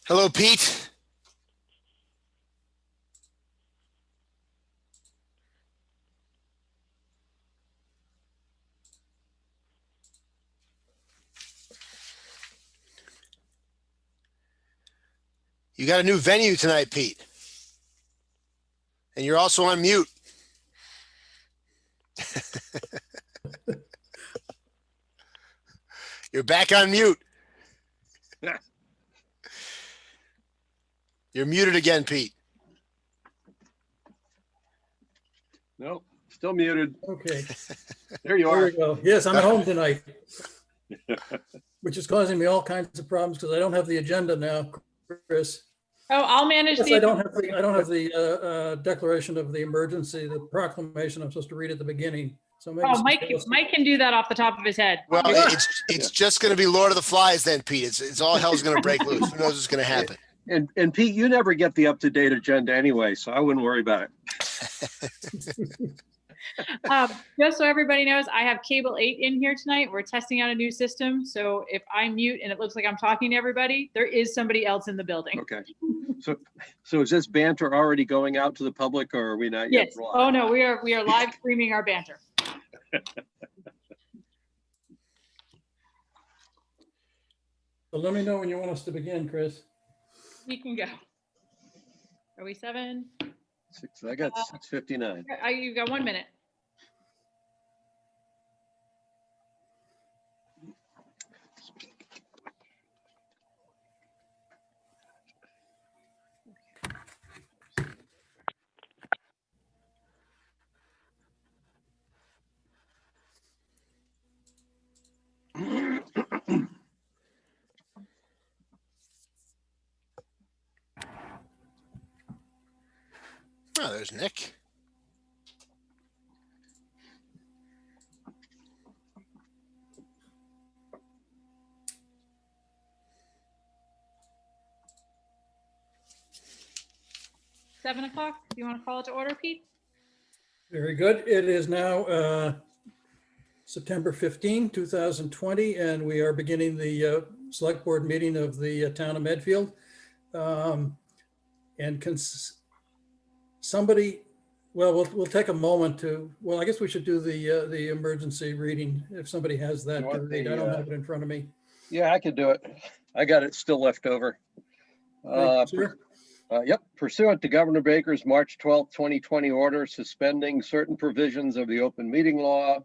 Hello, Pete. You got a new venue tonight, Pete. And you're also on mute. You're back on mute. You're muted again, Pete. Nope, still muted. Okay, There you there are. we go. Yes, I'm at home tonight, which is causing me all kinds of problems because I don't have the agenda now, Chris. Oh, I'll manage Plus, the. I don't have the declaration of the emergency, the proclamation I'm supposed to read at the beginning. So maybe Oh, Mike can do that off the top of his head. Well, it's just going to be Lord of the Flies then, Pete. It's all hell's going to break loose. Who knows what's going to happen? And Pete, you never get the up-to-date agenda anyway, so I wouldn't worry about it. Just so everybody knows, I have cable 8 in here tonight. We're testing out a new system. So if I mute and it looks like I'm talking to everybody, there is somebody else in the building. Okay. So is this banter already going out to the public, or are we not yet? Yes. Live? Oh no, we are live streaming our banter. So let me know when you want us to begin, Chris. We can go. Are we 7? I got 6:59. You've got 1 minute. Oh, there's Nick. $7 o'clock. Do you want to call it to order, Pete? Very good. It is now September 15, 2020, and we are beginning the select board meeting of the town of Medfield. And somebody, well, we'll take a moment to, well, I guess we should do the emergency reading if somebody has that to read. I don't have it in front of me. Yeah, I could do it. I got it still left over. Sure. Yep. Pursuant to Governor Baker's March 12th, 2020 order suspending certain provisions of the open meeting law,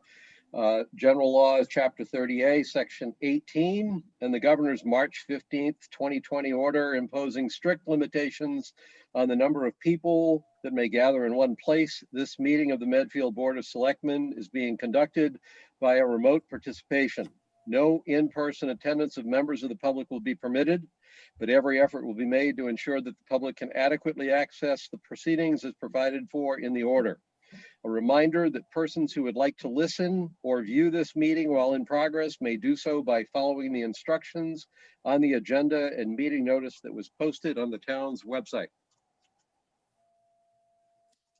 General Laws, Chapter 30A, Section 18, and the Governor's March 15th, 2020 order imposing strict limitations on the number of people that may gather in one place. This meeting of the Medfield Board of Selectmen is being conducted via remote participation. No in-person attendance of members of the public will be permitted, but every effort will be made to ensure that the public can adequately access the proceedings as provided for in the order. A reminder that persons who would like to listen or view this meeting while in progress may do so by following the instructions on the agenda and meeting notice that was posted on the town's website.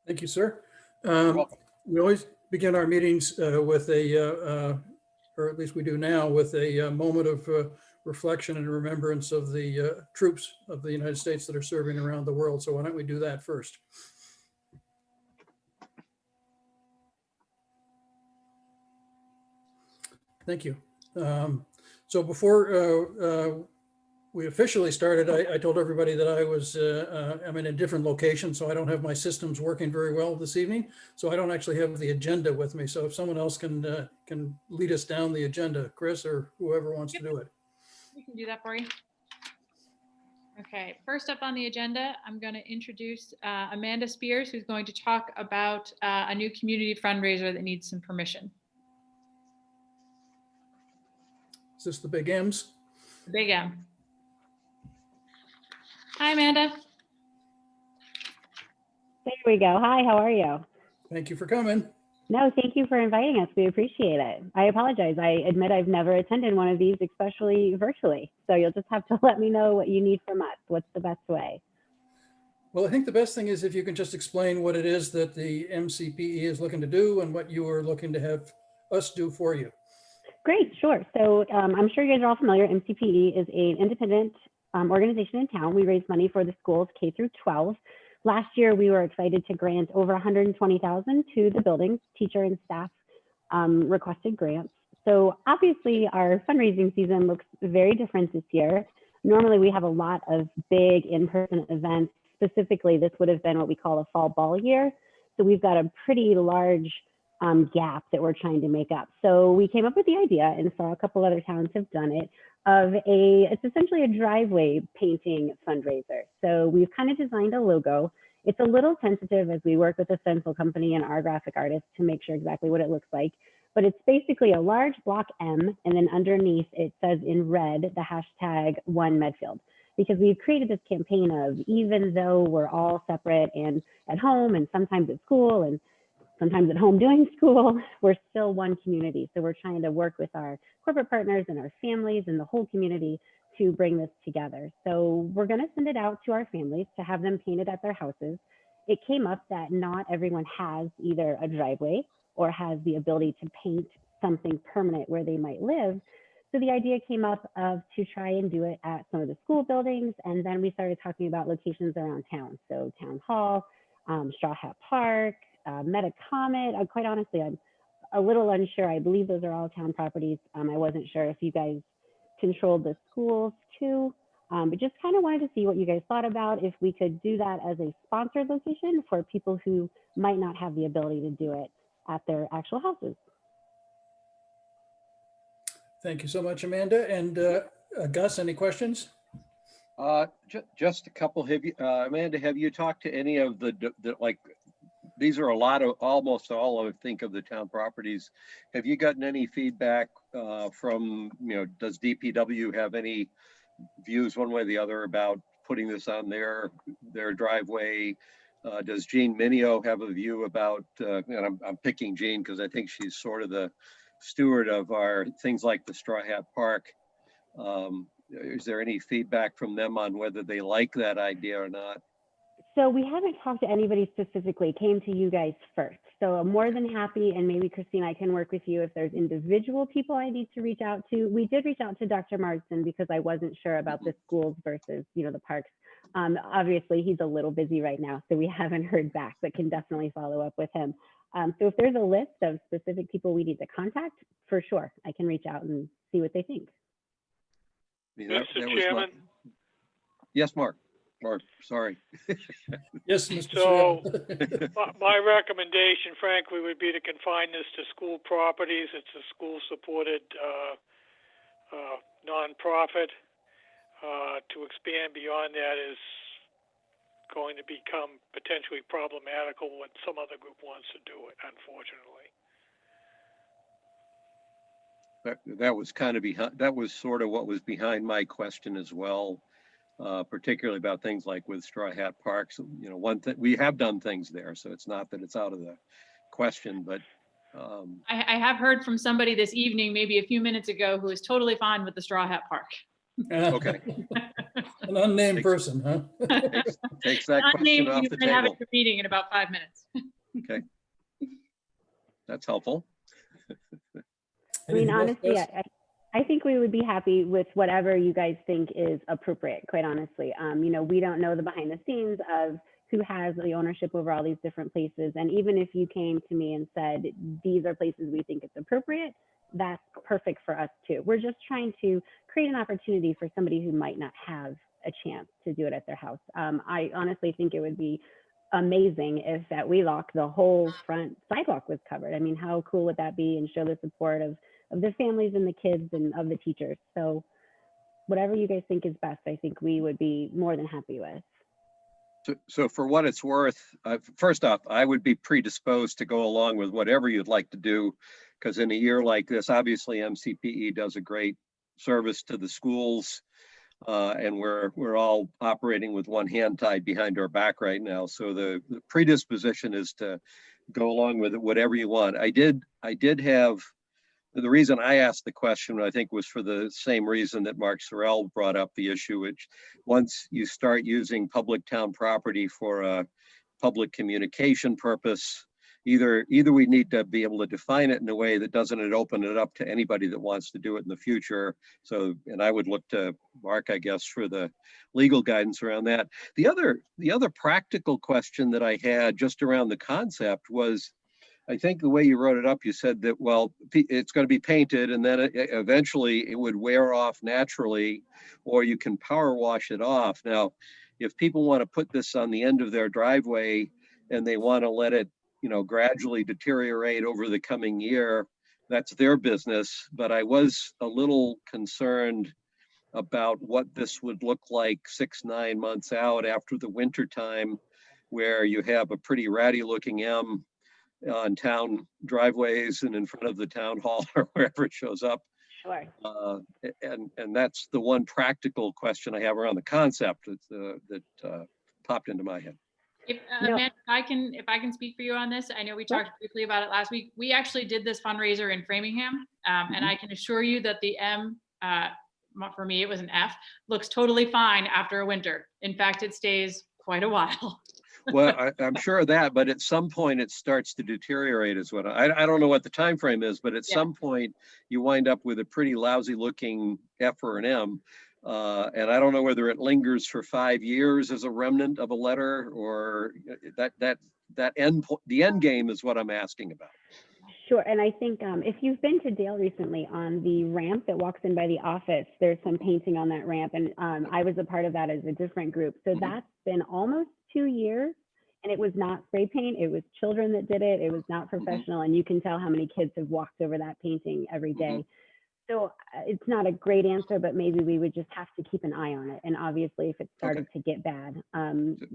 Thank you, sir. welcome. We always begin our meetings with a, or at least we do now, with a moment of reflection and remembrance of the troops of the United States that are serving around the world. So why don't we do that first? Thank you. So before we officially started, I told everybody that I'm in a different location, so I don't have my systems working very well this evening. So I don't actually have the agenda with me. So if someone else can lead us down the agenda, Chris or whoever wants to do it. We can do that for you. Okay, first up on the agenda, I'm going to introduce Amanda Spears, who's going to talk about a new community fundraiser that needs some permission. Is this the big M's? The big M. Hi, Amanda. There we go. Hi, how are you? Thank you for coming. No, thank you for inviting us. We appreciate it. I apologize. I admit I've never attended one of these, especially virtually. So you'll just have to let me know what you need from us. What's the best way? Well, I think the best thing is if you can just explain what it is that the MCPE is looking to do and what you are looking to have us do for you. Great, sure. So I'm sure you guys are all familiar. MCPE is an independent organization in town. We raise money for the schools K through 12. Last year, we were excited to grant over $120,000 to the buildings. Teacher and staff requested grants. So obviously, our fundraising season looks very different this year. Normally, we have a lot of big in-person events. Specifically, this would have been what we call a fall ball year. So we've got a pretty large gap that we're trying to make up. So we came up with the idea, and saw a couple other towns have done it, it's essentially a driveway painting fundraiser. So we've kind of designed a logo. It's a little tentative as we work with a stencil company and our graphic artist to make sure exactly what it looks like. But it's basically a large block M, and then underneath it says in red the hashtag One Medfield. Because we've created this campaign of, even though we're all separate and at home and sometimes at school and sometimes at home doing school, we're still one community. So we're trying to work with our corporate partners and our families and the whole community to bring this together. So we're going to send it out to our families to have them painted at their houses. It came up that not everyone has either a driveway or has the ability to paint something permanent where they might live. So the idea came up of to try and do it at some of the school buildings. And then we started talking about locations around town. So Town Hall, Straw Hat Park, Mcdermott. Quite honestly, I'm a little unsure. I believe those are all town properties. I wasn't sure if you guys controlled the schools too, but just kind of wanted to see what you guys thought about if we could do that as a sponsored location for people who might not have the ability to do it at their actual houses. Thank you so much, Amanda. And Gus, any questions? Just a couple. Amanda, have you talked to any of the like, these are a lot of, almost all, I think, of the town properties. Have you gotten any feedback from, does DPW have any views one way or the other about putting this on their driveway? Does Jean Minio have a view about, and I'm picking Jean because I think she's sort of the steward of our things like the Straw Hat Park. Is there any feedback from them on whether they like that idea or not? So we haven't talked to anybody specifically, came to you guys first. So I'm more than happy, and maybe Christine, I can work with you if there's individual people I need to reach out to. We did reach out to Dr. Marsden because I wasn't sure about the schools versus, the parks. Obviously, he's a little busy right now, so we haven't heard back, but can definitely follow up with him. So if there's a list of specific people we need to contact, for sure, I can reach out and see what they think. Mr. Chairman? Yes, Mark. Mark, sorry. Yes, Mr. So Surratt. my recommendation, frankly, would be to confine this to school properties. It's a school-supported nonprofit. To expand beyond that is going to become potentially problematical when some other group wants to do it, unfortunately. That was kind of behind, that was sort of what was behind my question as well, particularly about things like with Straw Hat Parks. One thing, we have done things there, so it's not that it's out of the question, but I have heard from somebody this evening, maybe a few minutes ago, who is totally fine with the Straw Hat Park. okay. An unnamed person, huh? Takes that question Unnamed, off you the might have table. a meeting in about 5 minutes. Okay. That's helpful. I mean, Anything else, honestly, Gus? I think we would be happy with whatever you guys think is appropriate, quite honestly. We don't know the behind the scenes of who has the ownership over all these different places. And even if you came to me and said, these are places we think it's appropriate, that's perfect for us too. We're just trying to create an opportunity for somebody who might not have a chance to do it at their house. I honestly think it would be amazing if at Wheelock the whole front sidewalk was covered. I mean, how cool would that be, and show the support of the families and the kids and of the teachers. So whatever you guys think is best, I think we would be more than happy with. So for what it's worth, first off, I would be predisposed to go along with whatever you'd like to do, because in a year like this, obviously MCPE does a great service to the schools, and we're all operating with one hand tied behind our back right now. So the predisposition is to go along with it, whatever you want. I did have, the reason I asked the question, I think, was for the same reason that Mark Sorrell brought up the issue, which once you start using public town property for a public communication purpose, either we need to be able to define it in a way that doesn't open it up to anybody that wants to do it in the future. So, and I would look to Mark, I guess, for the legal guidance around that. The other practical question that I had just around the concept was, I think the way you wrote it up, you said that, well, it's going to be painted and then eventually it would wear off naturally, or you can power wash it off. Now, if people want to put this on the end of their driveway and they want to let it, gradually deteriorate over the coming year, that's their business. But I was a little concerned about what this would look like 6-9 months out after the winter time, where you have a pretty ratty looking M on town driveways and in front of the town hall or wherever it shows up. Sure. And that's the one practical question I have around the concept that popped into my head. If, No. Amanda, if I can speak for you on this, I know we talked briefly about it last week. We actually did this fundraiser in Framingham, and I can assure you that the M, for me, it was an F, looks totally fine after a winter. In fact, it stays quite a while. Well, I'm sure of that, but at some point it starts to deteriorate is what I don't know what the time frame is, but at some point you wind up with a pretty lousy looking F or an M. And I don't know whether it lingers for 5 years as a remnant of a letter, or the end game is what I'm asking about. Sure, and I think if you've been to Dale recently, on the ramp that walks in by the office, there's some painting on that ramp, and I was a part of that as a different group. So that's been almost 2 years, and it was not spray paint. It was children that did it. It was not professional, and you can tell how many kids have walked over that painting every day. So it's not a great answer, but maybe we would just have to keep an eye on it. And obviously, if it started to get bad,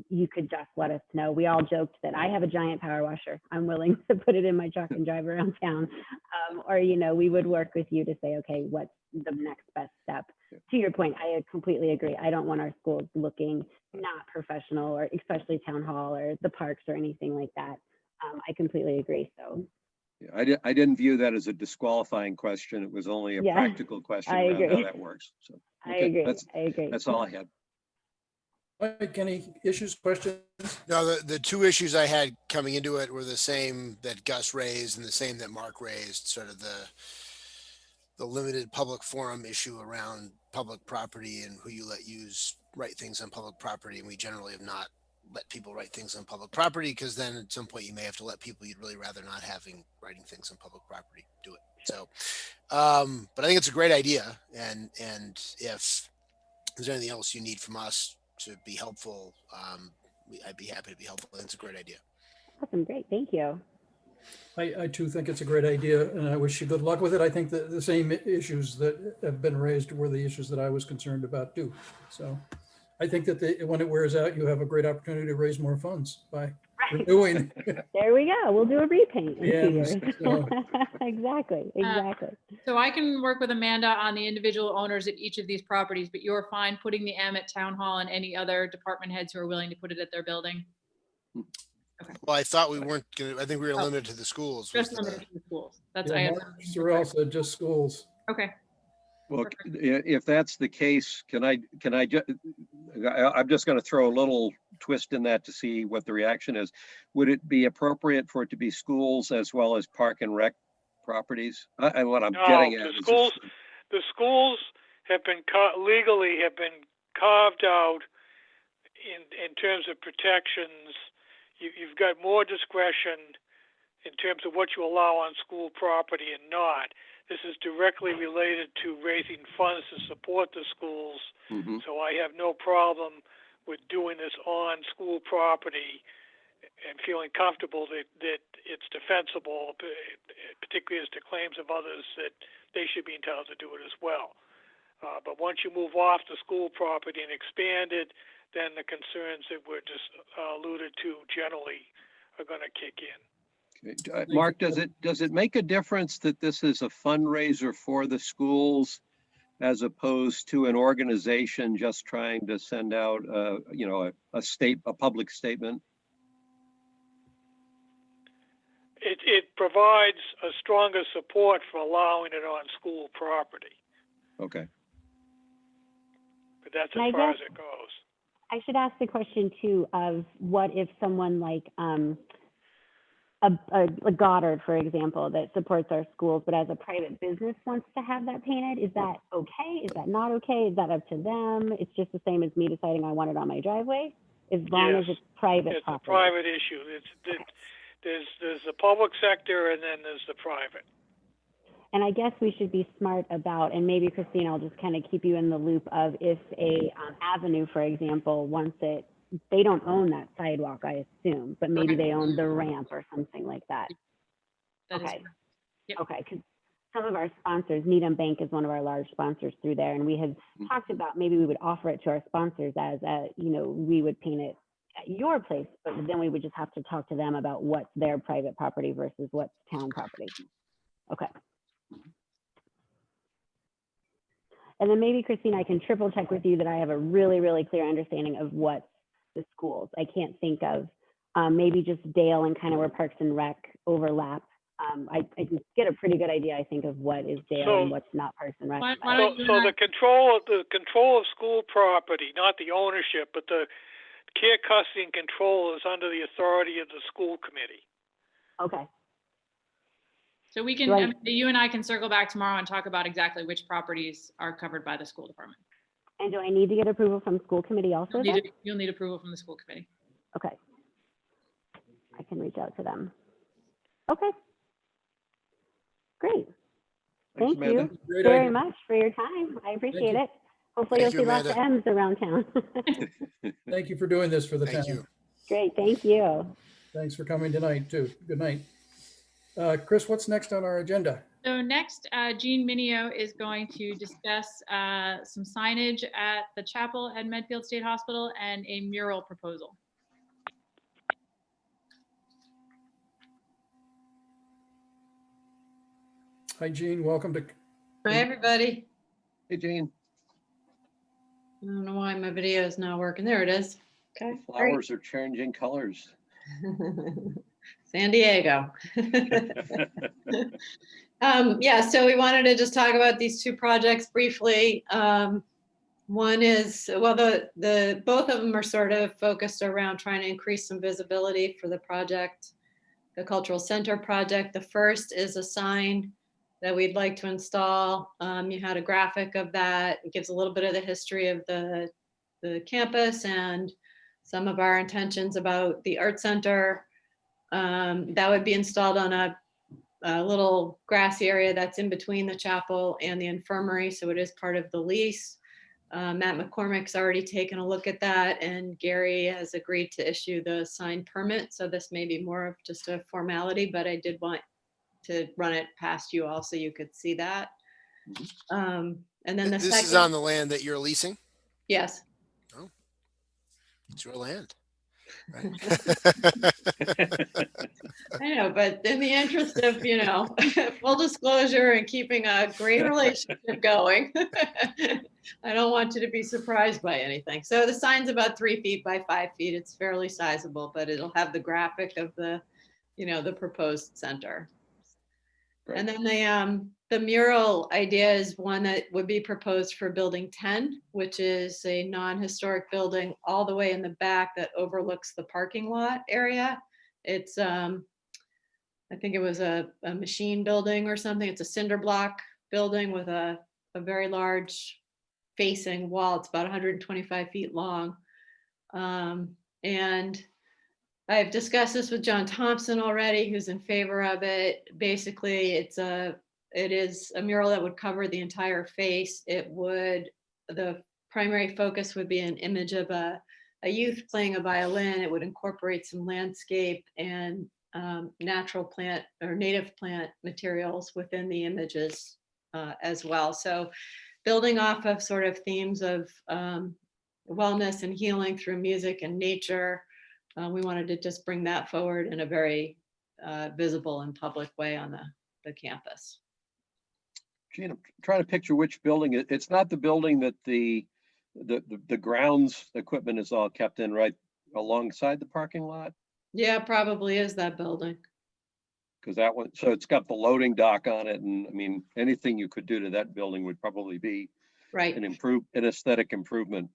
you could just let us know. We all joked that I have a giant power washer. I'm willing to put it in my truck and drive around town. Or, we would work with you to say, okay, what's the next best step? To your point, I completely agree. I don't want our schools looking not professional, or especially town hall or the parks or anything like that. I completely agree. So. Yeah, I didn't view that as a disqualifying question. It was only a practical question around how that works. So I agree. I agree. That's all I had. Mike, any issues, questions? No, the two issues I had coming into it were the same that Gus raised and the same that Mark raised, sort of the limited public forum issue around public property and who you let write things on public property. And we generally have not let people write things on public property, because then at some point you may have to let people you'd really rather not writing things on public property do it. So, but I think it's a great idea. And if there's anything else you need from us to be helpful, I'd be happy to be helpful. I think it's a great idea. Awesome. Great. Thank you. I too think it's a great idea, and I wish you good luck with it. I think that the same issues that have been raised were the issues that I was concerned about too. So I think that when it wears out, you have a great opportunity to raise more funds by renewing. There we go. We'll do a repaint in 2 years. So, Exactly. So I can work with Amanda on the individual owners at each of these properties, but you're fine putting the M at town hall and any other department heads who are willing to put it at their building? Well, I thought we weren't going to, I think we were limited to the schools. Just limited to the schools. That's yeah, Mark Sorrell said just schools. Okay. Well, if that's the case, I'm just going to throw a little twist in that to see what the reaction is. Would it be appropriate for it to be schools as well as park and rec properties? And what I'm getting at is the schools have been legally carved out in terms of protections. You've got more discretion in terms of what you allow on school property and not. This is directly related to raising funds to support the schools. So I have no problem with doing this on school property and feeling comfortable that it's defensible, particularly as to claims of others that they should be entitled to do it as well. But once you move off the school property and expand it, then the concerns that were just alluded to generally are going to kick in. Mark, does it make a difference that this is a fundraiser for the schools as opposed to an organization just trying to send out a public statement? It provides a stronger support for allowing it on school property. Okay. But that's as far as it goes. I should ask the question too of what if someone like a Goddard, for example, that supports our schools, but as a private business wants to have that painted, is that okay? Is that not okay? Is that up to them? It's just the same as me deciding I want it on my driveway, as long as Yes. it's private It's a property. private issue. There's the public sector and then there's the private. And I guess we should be smart about, and maybe Christine, I'll just kind of keep you in the loop of if a avenue, for example, wants it, they don't own that sidewalk, I assume, but maybe they own the ramp or something like that. That is Okay. correct. Yep. Okay, because some of our sponsors, Needham Bank is one of our large sponsors through there, and we had talked about maybe we would offer it to our sponsors as we would paint it at your place, but then we would just have to talk to them about what's their private property versus what's town property. Okay. And then maybe, Christine, I can triple check with you that I have a really, really clear understanding of what's the schools. I can't think of maybe just Dale and kind of where Parks and Rec overlap. I can get a pretty good idea, I think, of what is Dale and what's not Parks and Rec. Why So, don't you so and I- the control of school property, not the ownership, but the care, custody, and control is under the authority of the school committee. Okay. So we can, Right. you and I can circle back tomorrow and talk about exactly which properties are covered by the school department. And do I need to get approval from school committee also? then? You'll need approval from the school committee. Okay. I can reach out to them. Okay. Great. Thanks, Thank Amanda. you Great very idea. much for your time. I appreciate you. it. Hopefully Thank you'll you, see lots of M's around town. Thank you for doing this for the town. Thank you. Great, thank you. Thanks for coming tonight, too. Good night. Chris, what's next on our agenda? So next, Jean Minio is going to discuss some signage at the chapel at Medfield State Hospital and a mural proposal. Hi, Jean. Welcome to. Hi, everybody. Hey, Jane. I don't know why my video is not working. There it is. Okay, great. Flowers are changing colors. San Diego. Yeah, so we wanted to just talk about these two projects briefly. One is, well, both of them are sort of focused around trying to increase some visibility for the project, the cultural center project. The first is a sign that we'd like to install. You had a graphic of that. It gives a little bit of the history of the campus and some of our intentions about the art center. That would be installed on a little grassy area that's in between the chapel and the infirmary, so it is part of the lease. Matt McCormick's already taken a look at that, and Gary has agreed to issue the sign permit, so this may be more of just a formality, but I did want to run it past you all so you could see that. And then the This second, is on the land that you're leasing? yes. It's your land. Right? I know, but in the interest of, full disclosure and keeping a great relationship going, I don't want you to be surprised by anything. So the sign's about 3 feet by 5 feet. It's fairly sizable, but it'll have the graphic of the proposed center. Great. And then the mural idea is one that would be proposed for building 10, which is a non-historic building all the way in the back that overlooks the parking lot area. It's, I think it was a machine building or something. It's a cinder block building with a very large facing wall. It's about 125 feet long. And I've discussed this with John Thompson already, who's in favor of it. Basically, it is a mural that would cover the entire face. The primary focus would be an image of a youth playing a violin. It would incorporate some landscape and natural plant or native plant materials within the images as well. So building off of sort of themes of wellness and healing through music and nature, we wanted to just bring that forward in a very visible and public way on the campus. Gene, I'm trying to picture which building. It's not the building that the grounds equipment is all kept in, right alongside the parking lot? Yeah, probably is that building. Because that one, so it's got the loading dock on it, and I mean, anything you could do to that building would probably be Right. an aesthetic improvement.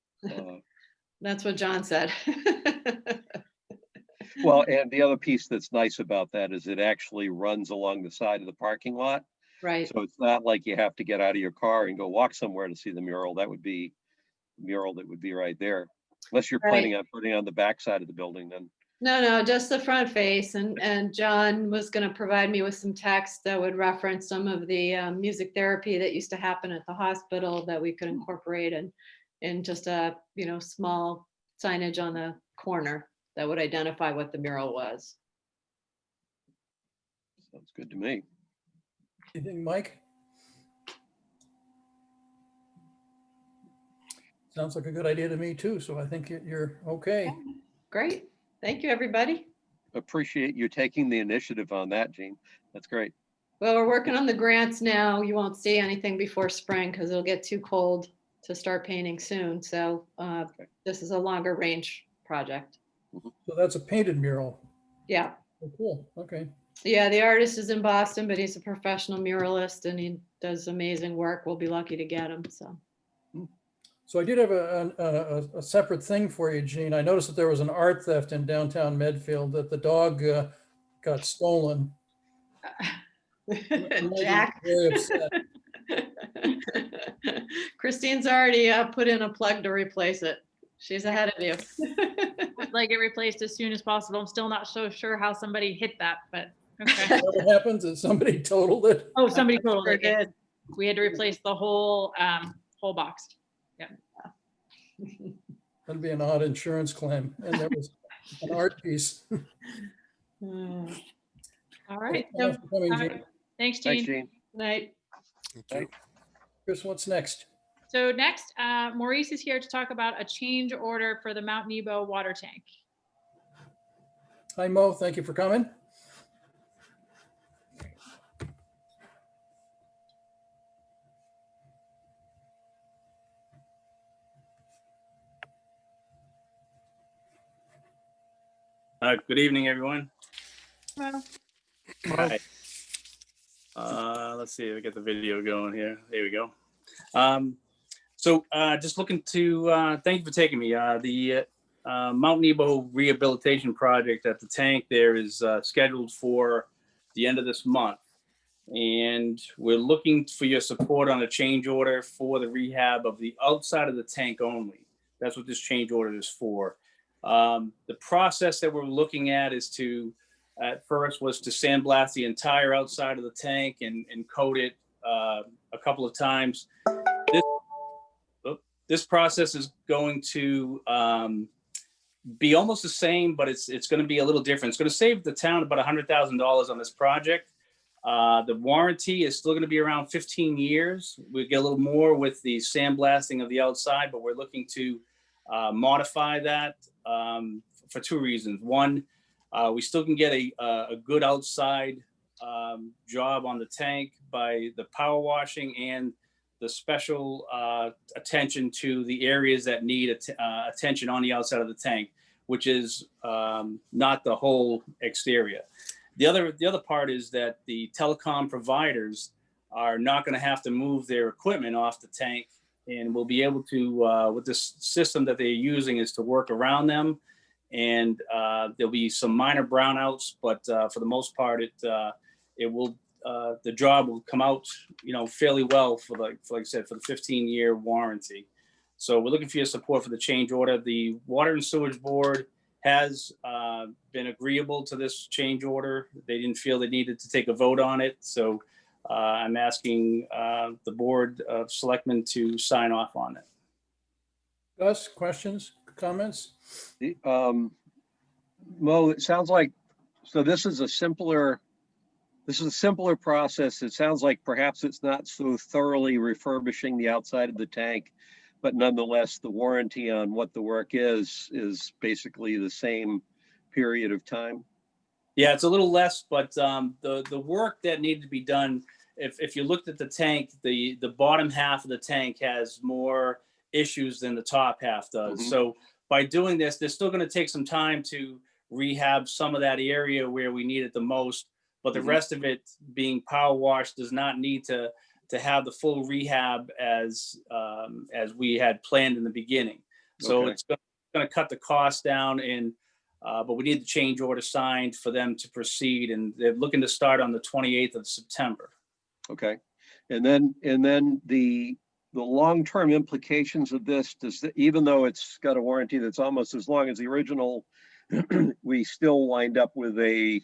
That's what John said. Well, and the other piece that's nice about that is it actually runs along the side of the parking lot. Right. So it's not like you have to get out of your car and go walk somewhere to see the mural. That would be a mural that would be right there. Unless you're planning on putting it on the back side of the building, then. No, just the front face. And John was going to provide me with some text that would reference some of the music therapy that used to happen at the hospital that we could incorporate in just a, small signage on the corner that would identify what the mural was. Sounds good to me. Anything, Mike? Sounds like a good idea to me too, so I think you're okay. Great. Thank you, everybody. Appreciate you taking the initiative on that, Jean. That's great. Well, we're working on the grants now. You won't see anything before spring because it'll get too cold to start painting soon. So this is a longer range project. So that's a painted mural. Yeah. Oh, cool. Okay. Yeah, the artist is in Boston, but he's a professional muralist and he does amazing work. We'll be lucky to get him. So I did have a separate thing for you, Gene. I noticed that there was an art theft in downtown Medfield, that the dog got stolen. Jack. Very upset. Christine's already put in a plug to replace it. She's ahead of you. I'd like it replaced as soon as possible. I'm still not so sure how somebody hit that, but okay. What happens is somebody totaled it. Oh, somebody totaled it. Did. We had to replace the whole box. Yeah. That'd be an odd insurance claim. And there was an art piece. All right. Thanks for coming, All Gene. right. Thanks, Thanks, Gene. Jean. Night. Thank you. Chris, what's next? So next, Maurice is here to talk about a change order for the Mount Nebo water tank. Hi, Mo. Thank you for coming. Good evening, everyone. Well, Hi. Let's see if we get the video going here. There we go. Just looking to thank you for taking me. The Mount Nebo rehabilitation project at the tank there is scheduled for the end of this month. And we're looking for your support on a change order for the rehab of the outside of the tank only. That's what this change order is for. The process that we're looking at is at first was to sandblast the entire outside of the tank and coat it a couple of times. This process is going to be almost the same, but it's going to be a little different. It's going to save the town about $100,000 on this project. The warranty is still going to be around 15 years. We get a little more with the sandblasting of the outside, but we're looking to modify that for two reasons. One, we still can get a good outside job on the tank by the power washing and the special attention to the areas that need attention on the outside of the tank, which is not the whole exterior. The other part is that the telecom providers are not going to have to move their equipment off the tank, and we'll be able to, with this system that they're using, is to work around them. And there'll be some minor brownouts, but for the most part, the job will come out, fairly well like I said, for the 15-year warranty. So we're looking for your support for the change order. The Water and Sewage Board has been agreeable to this change order. They didn't feel they needed to take a vote on it. So I'm asking the Board of Selectmen to sign off on it. Gus, questions, comments? Mo, it sounds like, so this is a simpler process. It sounds like perhaps it's not so thoroughly refurbishing the outside of the tank, but nonetheless, the warranty on what the work is basically the same period of time. Yeah, it's a little less, but the work that needed to be done, if you looked at the tank, the bottom half of the tank has more issues than the top half does. Mm-hmm. So by doing this, they're still going to take some time to rehab some of that area where we need it the most, but the rest of it being power washed does not need to have the full rehab as we had planned in the beginning. So it's going to cut the cost down, and but we need the change order signed for them to proceed, and they're looking to start on the 28th of September. Okay. And then the long-term implications of this, even though it's got a warranty that's almost as long as the original, we still wind up with a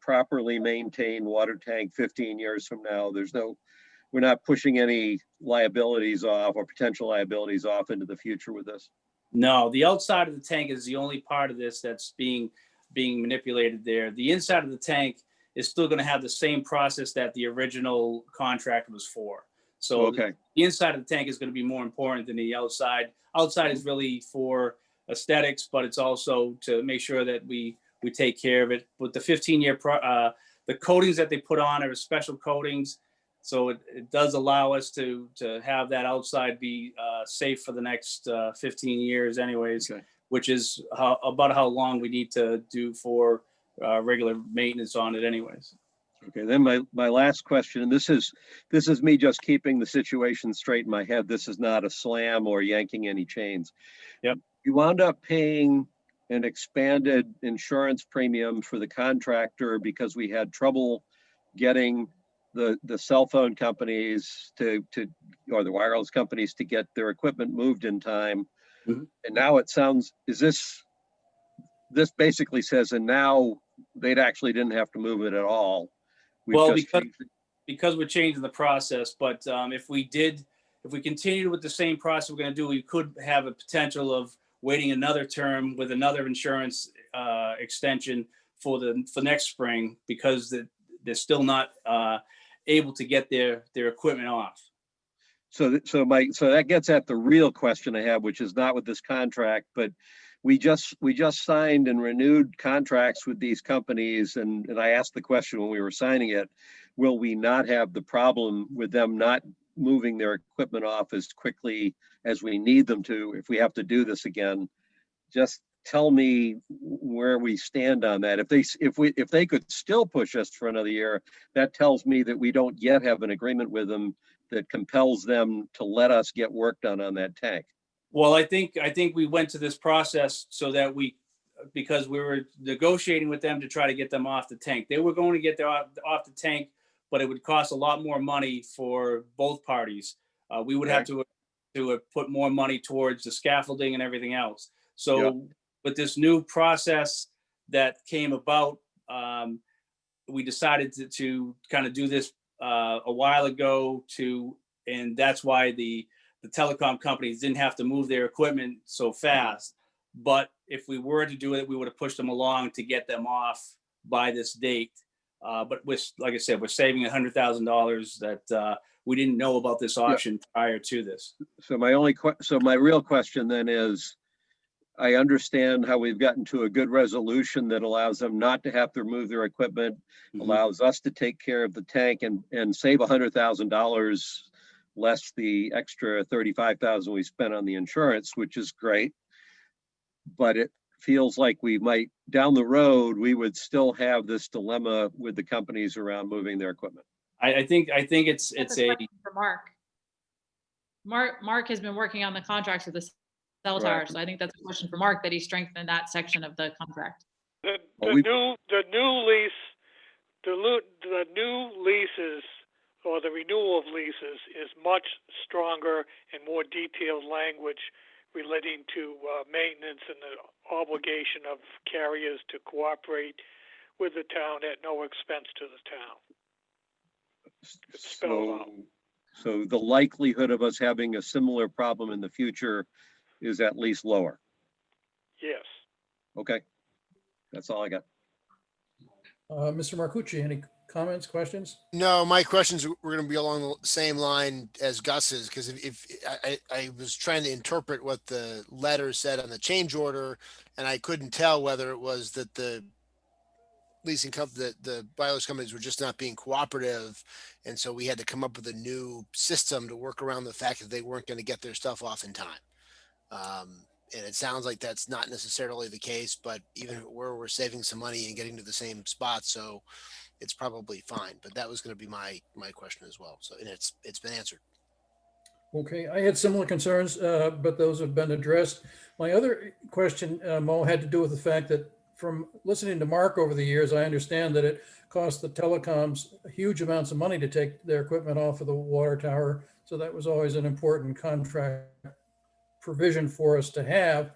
properly maintained water tank 15 years from now. We're not pushing any liabilities off or potential liabilities off into the future with this. No, the outside of the tank is the only part of this that's being manipulated there. The inside of the tank is still going to have the same process that the original contract was for. So okay. The inside of the tank is going to be more important than the outside. Outside is really for aesthetics, but it's also to make sure that we take care of it. With the 15-year, the coatings that they put on are special coatings. So it does allow us to have that outside be safe for the next 15 years anyways, Okay. which is about how long we need to do for regular maintenance on it anyways. Okay, then my last question, and this is me just keeping the situation straight in my head. This is not a slam or yanking any chains. Yep. You wound up paying an expanded insurance premium for the contractor because we had trouble getting the cell phone companies or the wireless companies to get their equipment moved in time. Mhm. And now it sounds, this basically says, and now they actually didn't have to move it at all. Well, because we're changing the process, but if we continued with the same process we're going to do, we could have a potential of waiting another term with another insurance extension for next spring, because they're still not able to get their equipment off. So that gets at the real question I have, which is not with this contract, but we just signed and renewed contracts with these companies, and I asked the question when we were signing it, will we not have the problem with them not moving their equipment off as quickly as we need them to if we have to do this again? Just tell me where we stand on that. If they could still push us for another year, that tells me that we don't yet have an agreement with them that compels them to let us get work done on that tank. Well, I think we went to this process so that because we were negotiating with them to try to get them off the tank. They were going to get off the tank, but it would cost a lot more money for both parties. We would have to put more money towards the scaffolding and everything else. So with this new process that came about, we decided to kind of do this a while ago and that's why the telecom companies didn't have to move their equipment so fast. But if we were to do it, we would have pushed them along to get them off by this date. But like I said, we're saving $100,000 that we didn't know about this option prior to this. So my real question then is, I understand how we've gotten to a good resolution that allows them not to have to remove their equipment, allows us to take care of the tank and save $100,000 less the extra $35,000 we spent on the insurance, which is great. But it feels like we might, down the road, we would still have this dilemma with the companies around moving their equipment. I think it's For Mark has been working on the contracts with the cell tower, Right. so I think that's a question for Mark, that he strengthened that section of the contract. The new leases, or the renewal of leases, is much stronger and more detailed language relating to maintenance and the obligation of carriers to cooperate with the town at no expense to the town. It's spelled out. So the likelihood of us having a similar problem in the future is at least lower. Yes. Okay, that's all I got. Mr. Marcucci, any comments, questions? No, my questions were going to be along the same line as Gus's, because if I was trying to interpret what the letter said on the change order, and I couldn't tell whether it was that the leasing company, that the wireless companies were just not being cooperative, and so we had to come up with a new system to work around the fact that they weren't going to get their stuff off in time. And it sounds like that's not necessarily the case, but even if it were, we're saving some money and getting to the same spot, so it's probably fine. But that was going to be my question as well. So, and it's been answered. Okay, I had similar concerns, but those have been addressed. My other question, Mo, had to do with the fact that from listening to Mark over the years, I understand that it cost the telecoms huge amounts of money to take their equipment off of the water tower. So that was always an important contract provision for us to have.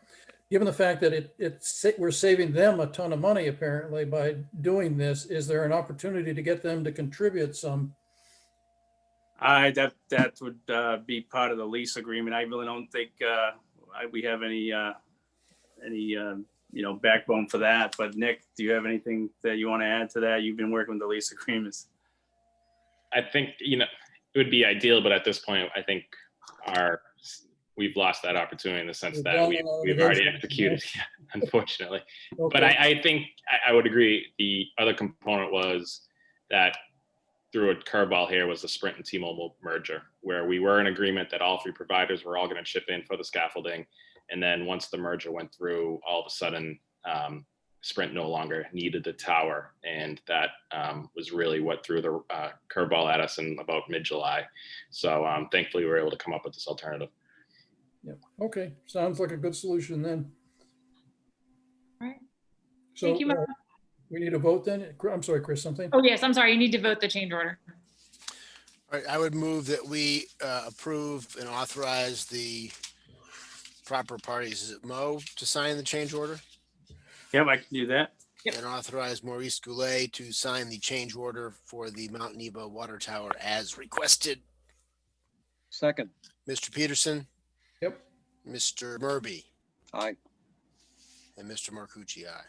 Given the fact that we're saving them a ton of money apparently by doing this, is there an opportunity to get them to contribute some? That would be part of the lease agreement. I really don't think we have any backbone for that. But Nick, do you have anything that you want to add to that? You've been working with the lease agreements. I think, it would be ideal, but at this point, I think we've lost that opportunity in the sense that we've already executed, unfortunately. Okay. But I think I would agree. The other component was that through a curveball here was the Sprint and T-Mobile merger, where we were in agreement that all three providers were all going to chip in for the scaffolding. And then once the merger went through, all of a sudden, Sprint no longer needed the tower. And that was really what threw the curveball at us in about mid-July. So thankfully, we were able to come up with this alternative. Yeah. Okay. Sounds like a good solution then. All right. So, Thank you, Mark. we need a vote then? I'm sorry, Chris, something? Oh, yes, I'm sorry. You need to vote the change order. All right, I would move that we approve and authorize the proper parties, is it Mo, to sign the change order? Yep, I can do that. Yep. And authorize Maurice Goulet to sign the change order for the Mount Nebo water tower as requested. Second. Mr. Peterson, Yep. Mr. Murby, Aye. and Mr. Marcucci, aye.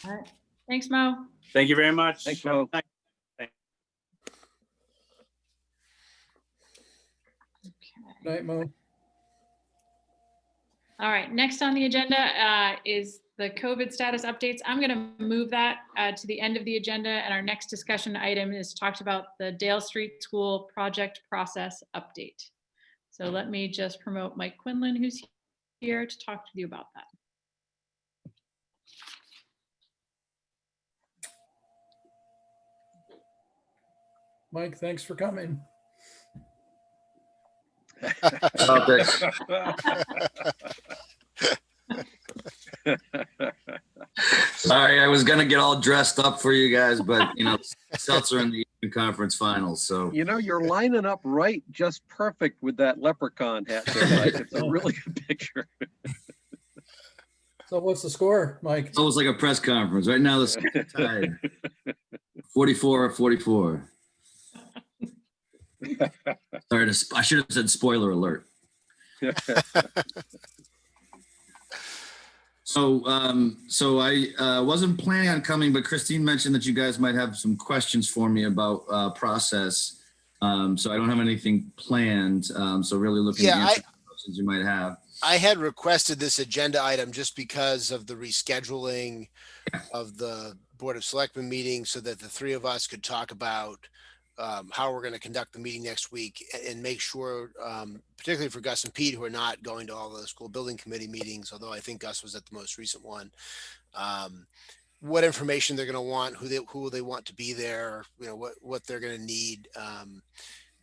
All right. Thanks, Mo. Thank you very much. Thanks, Mo. Okay. Night, Mo. All right, next on the agenda is the COVID status updates. I'm going to move that to the end of the agenda, and our next discussion item is talked about the Dale Street School project process update. So let me just promote Mike Quinlan, who's here to talk to you about that. Mike, thanks for coming. Sorry, I was gonna get all dressed up for you guys, but Celtics are in the Eastern Conference Finals, so. You're lining up right, just perfect with that leprechaun hat there, Mike. It's a really good picture. So what's the score, Mike? It's almost like a press conference. Right now, the score is tied. 44-44. Sorry, I should have said spoiler alert. So I wasn't planning on coming, but Christine mentioned that you guys might have some questions for me about process. So I don't have anything planned. So really looking at answer questions you might have. I had requested this agenda item just because of the rescheduling of the Board of Selectmen meeting so that the three of us could talk about how we're going to conduct the meeting next week and make sure, particularly for Gus and Pete, who are not going to all the school building committee meetings, although I think Gus was at the most recent one, what information they're going to want, who they want to be there, what they're going to need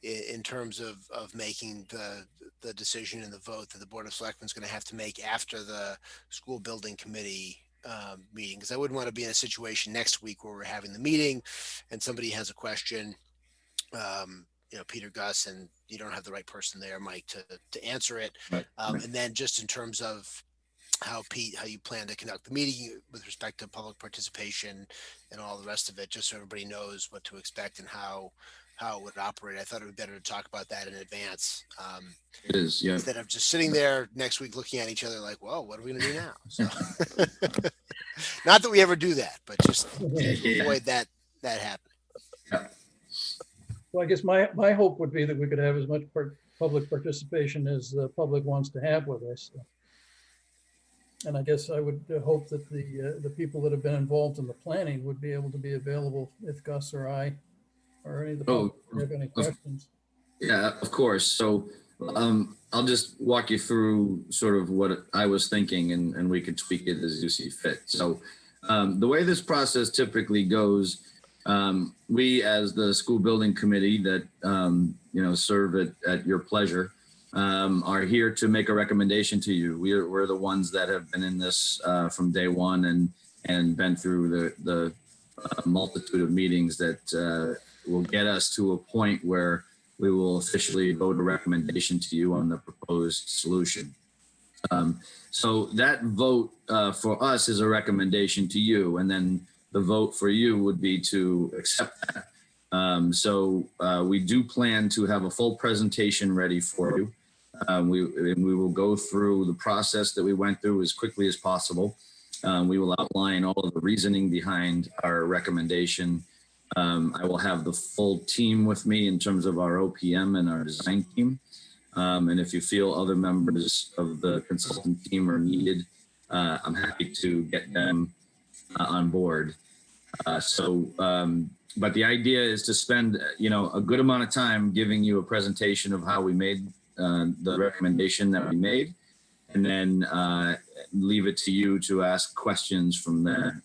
in terms of making the decision and the vote that the Board of Selectmen is going to have to make after the school building committee meeting. Because I wouldn't want to be in a situation next week where we're having the meeting and somebody has a question, Peter, Gus, and you don't have the right person there, Mike, to answer it. Right. And then just in terms of how you plan to conduct the meeting with respect to public participation and all the rest of it, just so everybody knows what to expect and how it would operate. I thought it would be better to talk about that in advance. It is, yeah. Instead of just sitting there next week looking at each other like, well, what are we going to do now? So, not that we ever do that, but just to avoid that happening. Yeah. Well, I guess my hope would be that we could have as much public participation as the public wants to have with us. And I guess I would hope that the people that have been involved in the planning would be able to be available if Gus or I or any of the public have any questions. Yeah, of course. So I'll just walk you through sort of what I was thinking and we could tweak it as you see fit. So the way this process typically goes, we as the school building committee that serve at your pleasure, are here to make a recommendation to you. We're the ones that have been in this from day one and been through the multitude of meetings that will get us to a point where we will officially vote a recommendation to you on the proposed solution. So that vote for us is a recommendation to you, and then the vote for you would be to accept that. So we do plan to have a full presentation ready for you. We will go through the process that we went through as quickly as possible. We will outline all of the reasoning behind our recommendation. I will have the full team with me in terms of our OPM and our design team. And if you feel other members of the consultant team are needed, I'm happy to get them on board. But the idea is to spend, a good amount of time giving you a presentation of how we made the recommendation that we made, and then leave it to you to ask questions from there.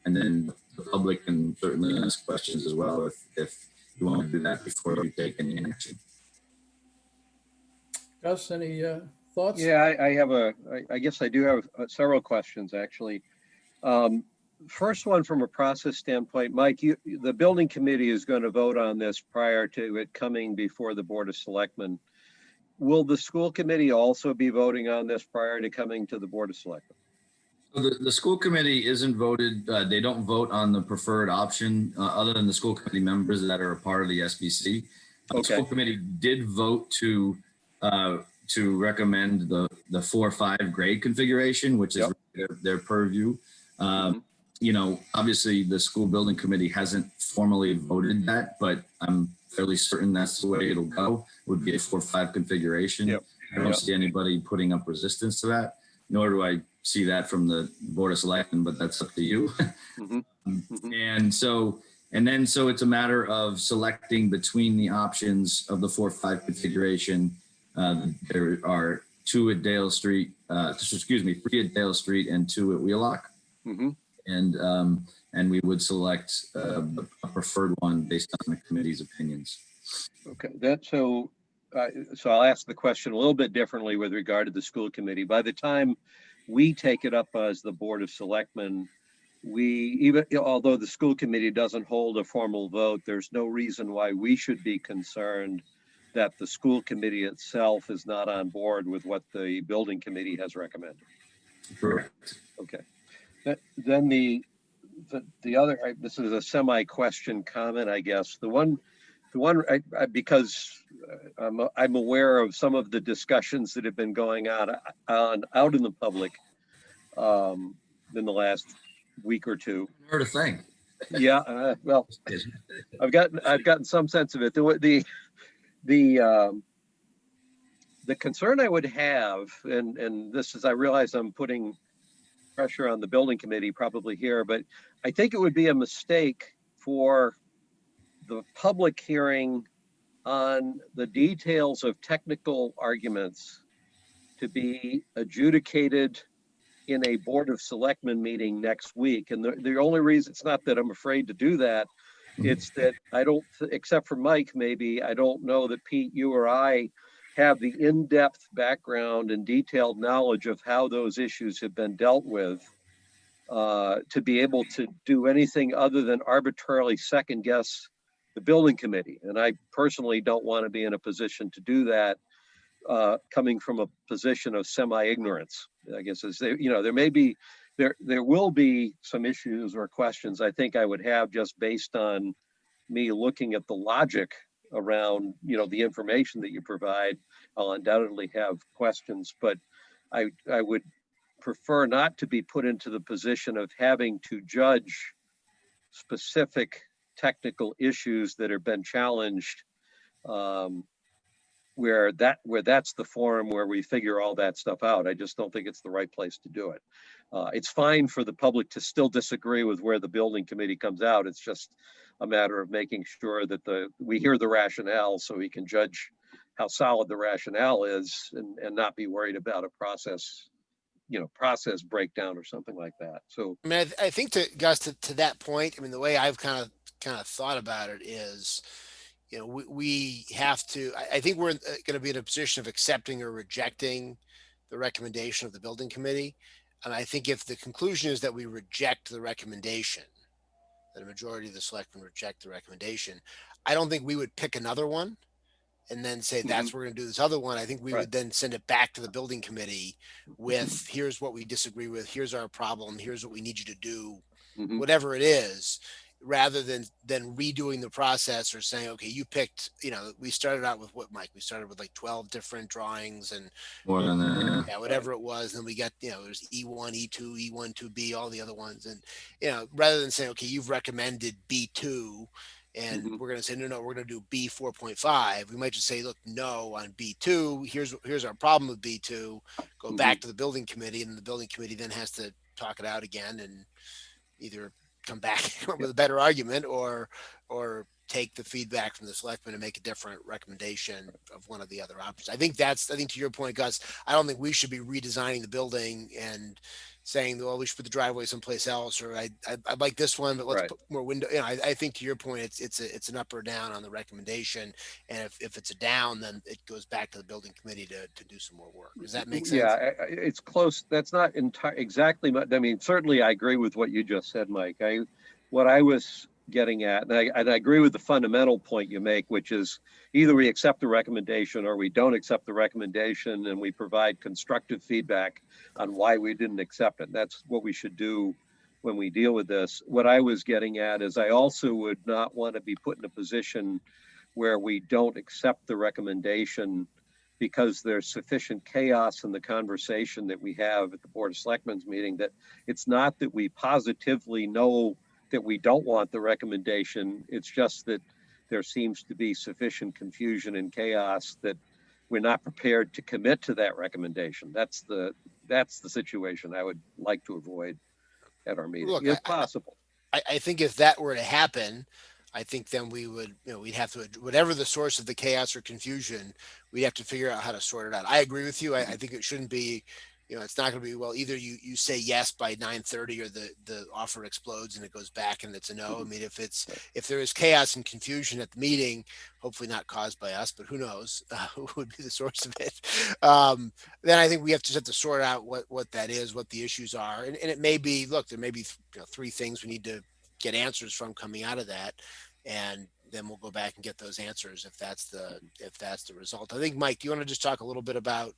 And then the public can certainly ask questions as well if you want to do that before you take any action. Gus, any thoughts? Yeah, I guess I do have several questions, actually. First one, from a process standpoint, Mike, the building committee is going to vote on this prior to it coming before the Board of Selectmen. Will the school committee also be voting on this prior to coming to the Board of Selectmen? So the school committee isn't voted. They don't vote on the preferred option other than the school committee members that are a part of the SBC. The school committee did vote to recommend the 4-5 grade configuration, which is their purview. Obviously the school building committee hasn't formally voted that, but I'm fairly certain that's the way it'll go. Would be a 4-5 configuration. I don't see anybody putting up resistance to that, nor do I see that from the Board of Selectmen, but that's up to you. And so it's a matter of selecting between the options of the 4-5 configuration. There are 3 at Dale Street and 2 at Wheelock. And we would select a preferred one based on the committee's opinions. Okay, so I'll ask the question a little bit differently with regard to the school committee. By the time we take it up as the Board of Selectmen, although the school committee doesn't hold a formal vote, there's no reason why we should be concerned that the school committee itself is not on board with what the building committee has recommended. Correct. Okay. Then the other, this is a semi-question comment, I guess. The one, because I'm aware of some of the discussions that have been going on out in the public in the last week or two. Heard a thing. Yeah, well, I've gotten some sense of it. The concern I would have, and this is, I realize I'm putting pressure on the building committee probably here, but I think it would be a mistake for the public hearing on the details of technical arguments to be adjudicated in a Board of Selectmen meeting next week. And the only reason, it's not that I'm afraid to do that, it's that I don't, except for Mike, maybe, I don't know that Pete, you or I have the in-depth background and detailed knowledge of how those issues have been dealt with to be able to do anything other than arbitrarily second guess the building committee. And I personally don't want to be in a position to do that coming from a position of semi-ignorance. I guess there will be some issues or questions I think I would have just based on me looking at the logic around, the information that you provide. I'll undoubtedly have questions, but I would prefer not to be put into the position of having to judge specific technical issues that have been challenged, where that's the forum where we figure all that stuff out. I just don't think it's the right place to do it. It's fine for the public to still disagree with where the building committee comes out. It's just a matter of making sure that we hear the rationale so we can judge how solid the rationale is and not be worried about a process breakdown or something like that. So I mean, I think Gus, to that point, I mean, the way I've kind of thought about it is, you know, we have to, I think we're going to be in a position of accepting or rejecting the recommendation of the building committee. And I think if the conclusion is that we reject the recommendation, that a majority of the selectmen reject the recommendation, I don't think we would pick another one and then say, that's, we're going to do this other one. I think we Right. would then send it back to the building committee with, here's what we disagree with, here's our problem, here's what we need you to do, Mhm. whatever it is, rather than redoing the process or saying, okay, you picked, you know, we started out with what, Mike, we started with like 12 different drawings and More than that. yeah, whatever it was. Then we got, you know, there's E1, E2, E1, 2B, all the other ones. And, you know, rather than saying, okay, you've recommended B2 and Mhm. we're going to say, no, we're going to do B 4.5. We might just say, look, no on B2. Here's our problem with B2. Go back to the building committee, and the building committee then has to talk it out again and either come back with a better argument or take the feedback from the selectmen and make a different recommendation of one of the other options. I think to your point, Gus, I don't think we should be redesigning the building and saying, well, we should put the driveway someplace else, or I like this one, but let's Right. put more window. You know, I think to your point, it's an up or down on the recommendation. And if it's a down, then it goes back to the building committee to do some more work. Does that make sense? Yeah, it's close. That's not exactly. I mean, certainly I agree with what you just said, Mike. What I was getting at, and I agree with the fundamental point you make, which is either we accept the recommendation or we don't accept the recommendation, and we provide constructive feedback on why we didn't accept it. That's what we should do when we deal with this. What I was getting at is I also would not want to be put in a position where we don't accept the recommendation because there's sufficient chaos in the conversation that we have at the Board of Selectmen's meeting, that it's not that we positively know that we don't want the recommendation. It's just that there seems to be sufficient confusion and chaos that we're not prepared to commit to that recommendation. That's the situation I would like to avoid at our meeting, Look, if possible. I think if that were to happen, I think then we would, you know, we'd have to, whatever the source of the chaos or confusion, we'd have to figure out how to sort it out. I agree with you. I think it shouldn't be, you know, it's not going to be, well, either you say yes by 9:30 or the offer explodes and it goes back and it's a no. I mean, if there is chaos and confusion at the meeting, hopefully not caused by us, but who knows who would be the source of it. Then I think we have to sort out what that is, what the issues are. And it may be, look, there may be, you know, 3 things we need to get answers from coming out of that, and then we'll go back and get those answers if that's the result. I think, Mike, do you want to just talk a little bit about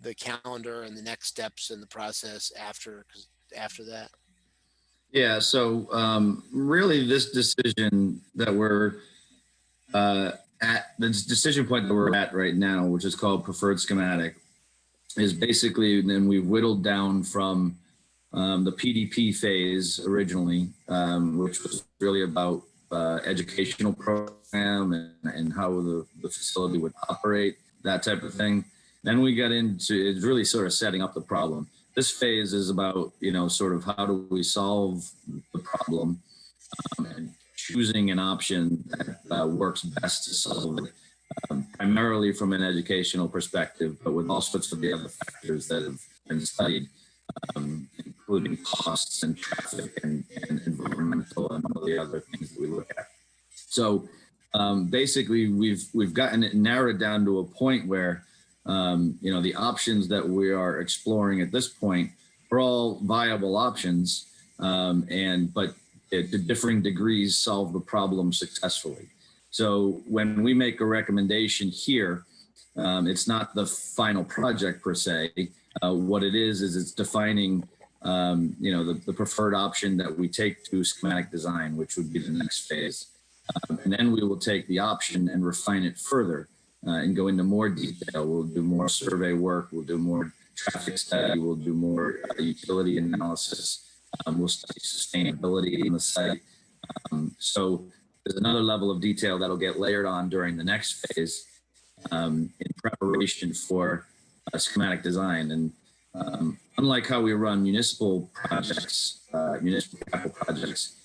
the calendar and the next steps in the process after that? Yeah, so really this decision that we're at, the decision point that we're at right now, which is called preferred schematic, is basically, then we've whittled down from the PDP phase originally, which was really about educational program and how the facility would operate, that type of thing. Then we got into, it's really sort of setting up the problem. This phase is about, you know, sort of how do we solve the problem and choosing an option that works best to solve it, primarily from an educational perspective, but with all sorts of the other factors that have been studied, including costs and traffic and environmental and all the other things that we look at. So basically, we've gotten it narrowed down to a point where you know, the options that we are exploring at this point are all viable options, but to differing degrees solve the problem successfully. So when we make a recommendation here, it's not the final project per se. What it is it's defining, you know, the preferred option that we take to schematic design, which would be the next phase. And then we will take the option and refine it further and go into more detail. We'll do more survey work. We'll do more traffic study. We'll do more utility analysis. We'll study sustainability in the site. So there's another level of detail that'll get layered on during the next phase in preparation for schematic design. And unlike how we run municipal projects, municipal capital projects,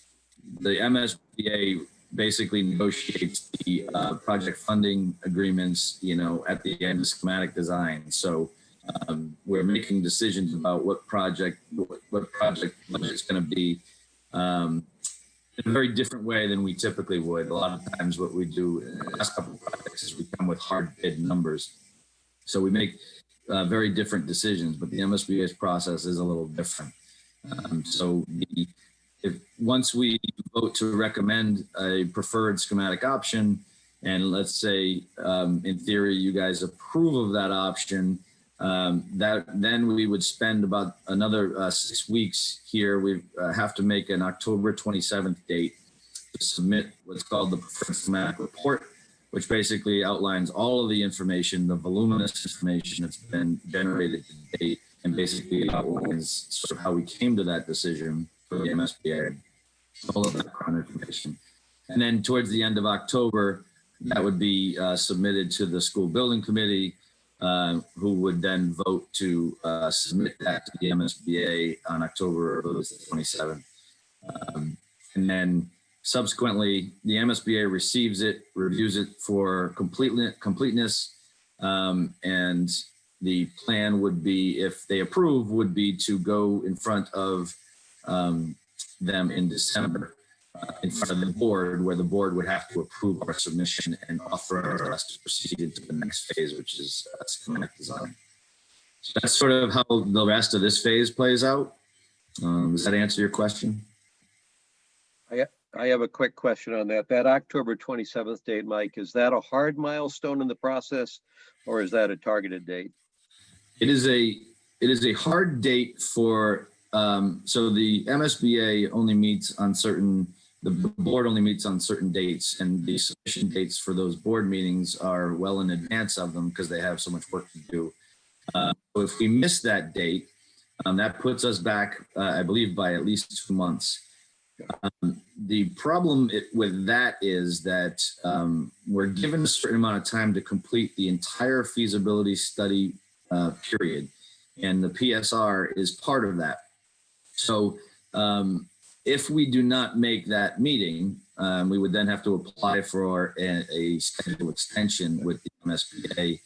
the MSBA basically negotiates the project funding agreements, you know, at the end of schematic design. So we're making decisions about what project budget is going to be, in a very different way than we typically would. A lot of times what we do in the last couple of projects is we come with hard bid numbers. So we make very different decisions, but the MSBA's process is a little different. Once we vote to recommend a preferred schematic option, and let's say in theory you guys approve of that option, then we would spend about another 6 weeks here. We have to make an October 27th date to submit what's called the preferred schematic report, which basically outlines all of the information, the voluminous information that's been generated to date, and basically outlines sort of how we came to that decision for the MSBA, all of that background information. And then towards the end of October, that would be submitted to the school building committee, who would then vote to submit that to the MSBA on October 27th. And then subsequently, the MSBA receives it, reviews it for completeness, and the plan would be, if they approve, would be to go in front of them in December, in front of the board, where the board would have to approve our submission and authorize us to proceed into the next phase, which is schematic design. So that's sort of how the rest of this phase plays out. Does that answer your question? I have a quick question on that. That October 27th date, Mike, is that a hard milestone in the process, or is that a targeted date? It is a hard date for, so the MSBA only meets on certain, the board only meets on certain dates, and the submission dates for those board meetings are well in advance of them because they have so much work to do. So if we miss that date, that puts us back, I believe, by at least 2 months. The problem with that is that we're given a certain amount of time to complete the entire feasibility study period, and the PSR is part of that. So if we do not make that meeting, we would then have to apply for a schedule extension with the MSBA,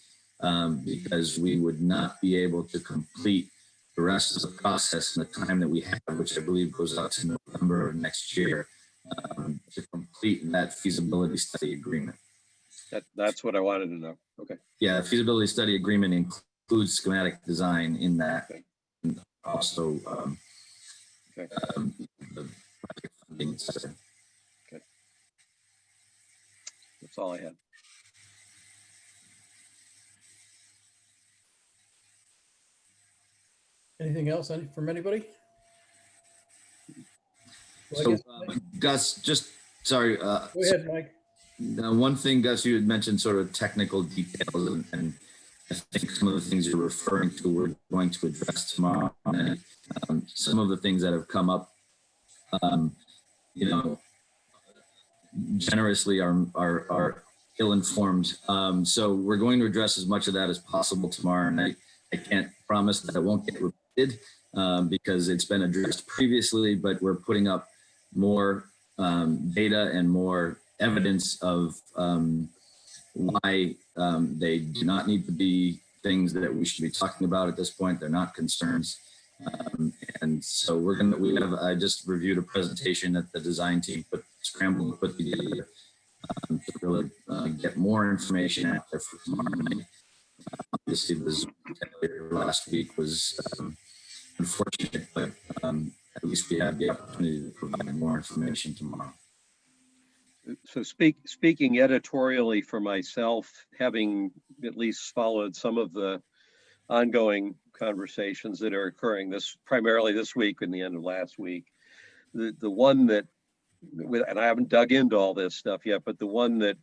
because we would not be able to complete the rest of the process in the time that we have, which I believe goes out to November of next year, to complete that feasibility study agreement. That's what I wanted to know. Okay. Yeah, feasibility study agreement includes schematic design in that. Okay. And also Okay. the project funding, et cetera. Okay. That's all I had. Anything else from anybody? Well, I So, guess- Gus, just sorry. Go ahead, Mike. One thing, Gus, you had mentioned sort of technical details, and I think some of the things you're referring to we're going to address tomorrow. And, some of the things that have come up, generously are ill-informed. So we're going to address as much of that as possible tomorrow, and I can't promise that it won't get repeated because it's been addressed previously, but we're putting up more data and more evidence of why they do not need to be things that we should be talking about at this point. They're not concerns. And so I just reviewed a presentation that the design team scrambled to put together to really get more information out there for tomorrow night. Obviously, the Zoom last week was unfortunate, but at least we have the opportunity to provide more information tomorrow. So speaking editorially for myself, having at least followed some of the ongoing conversations that are occurring primarily this week and the end of last week, the one that, and I haven't dug into all this stuff yet, but the one that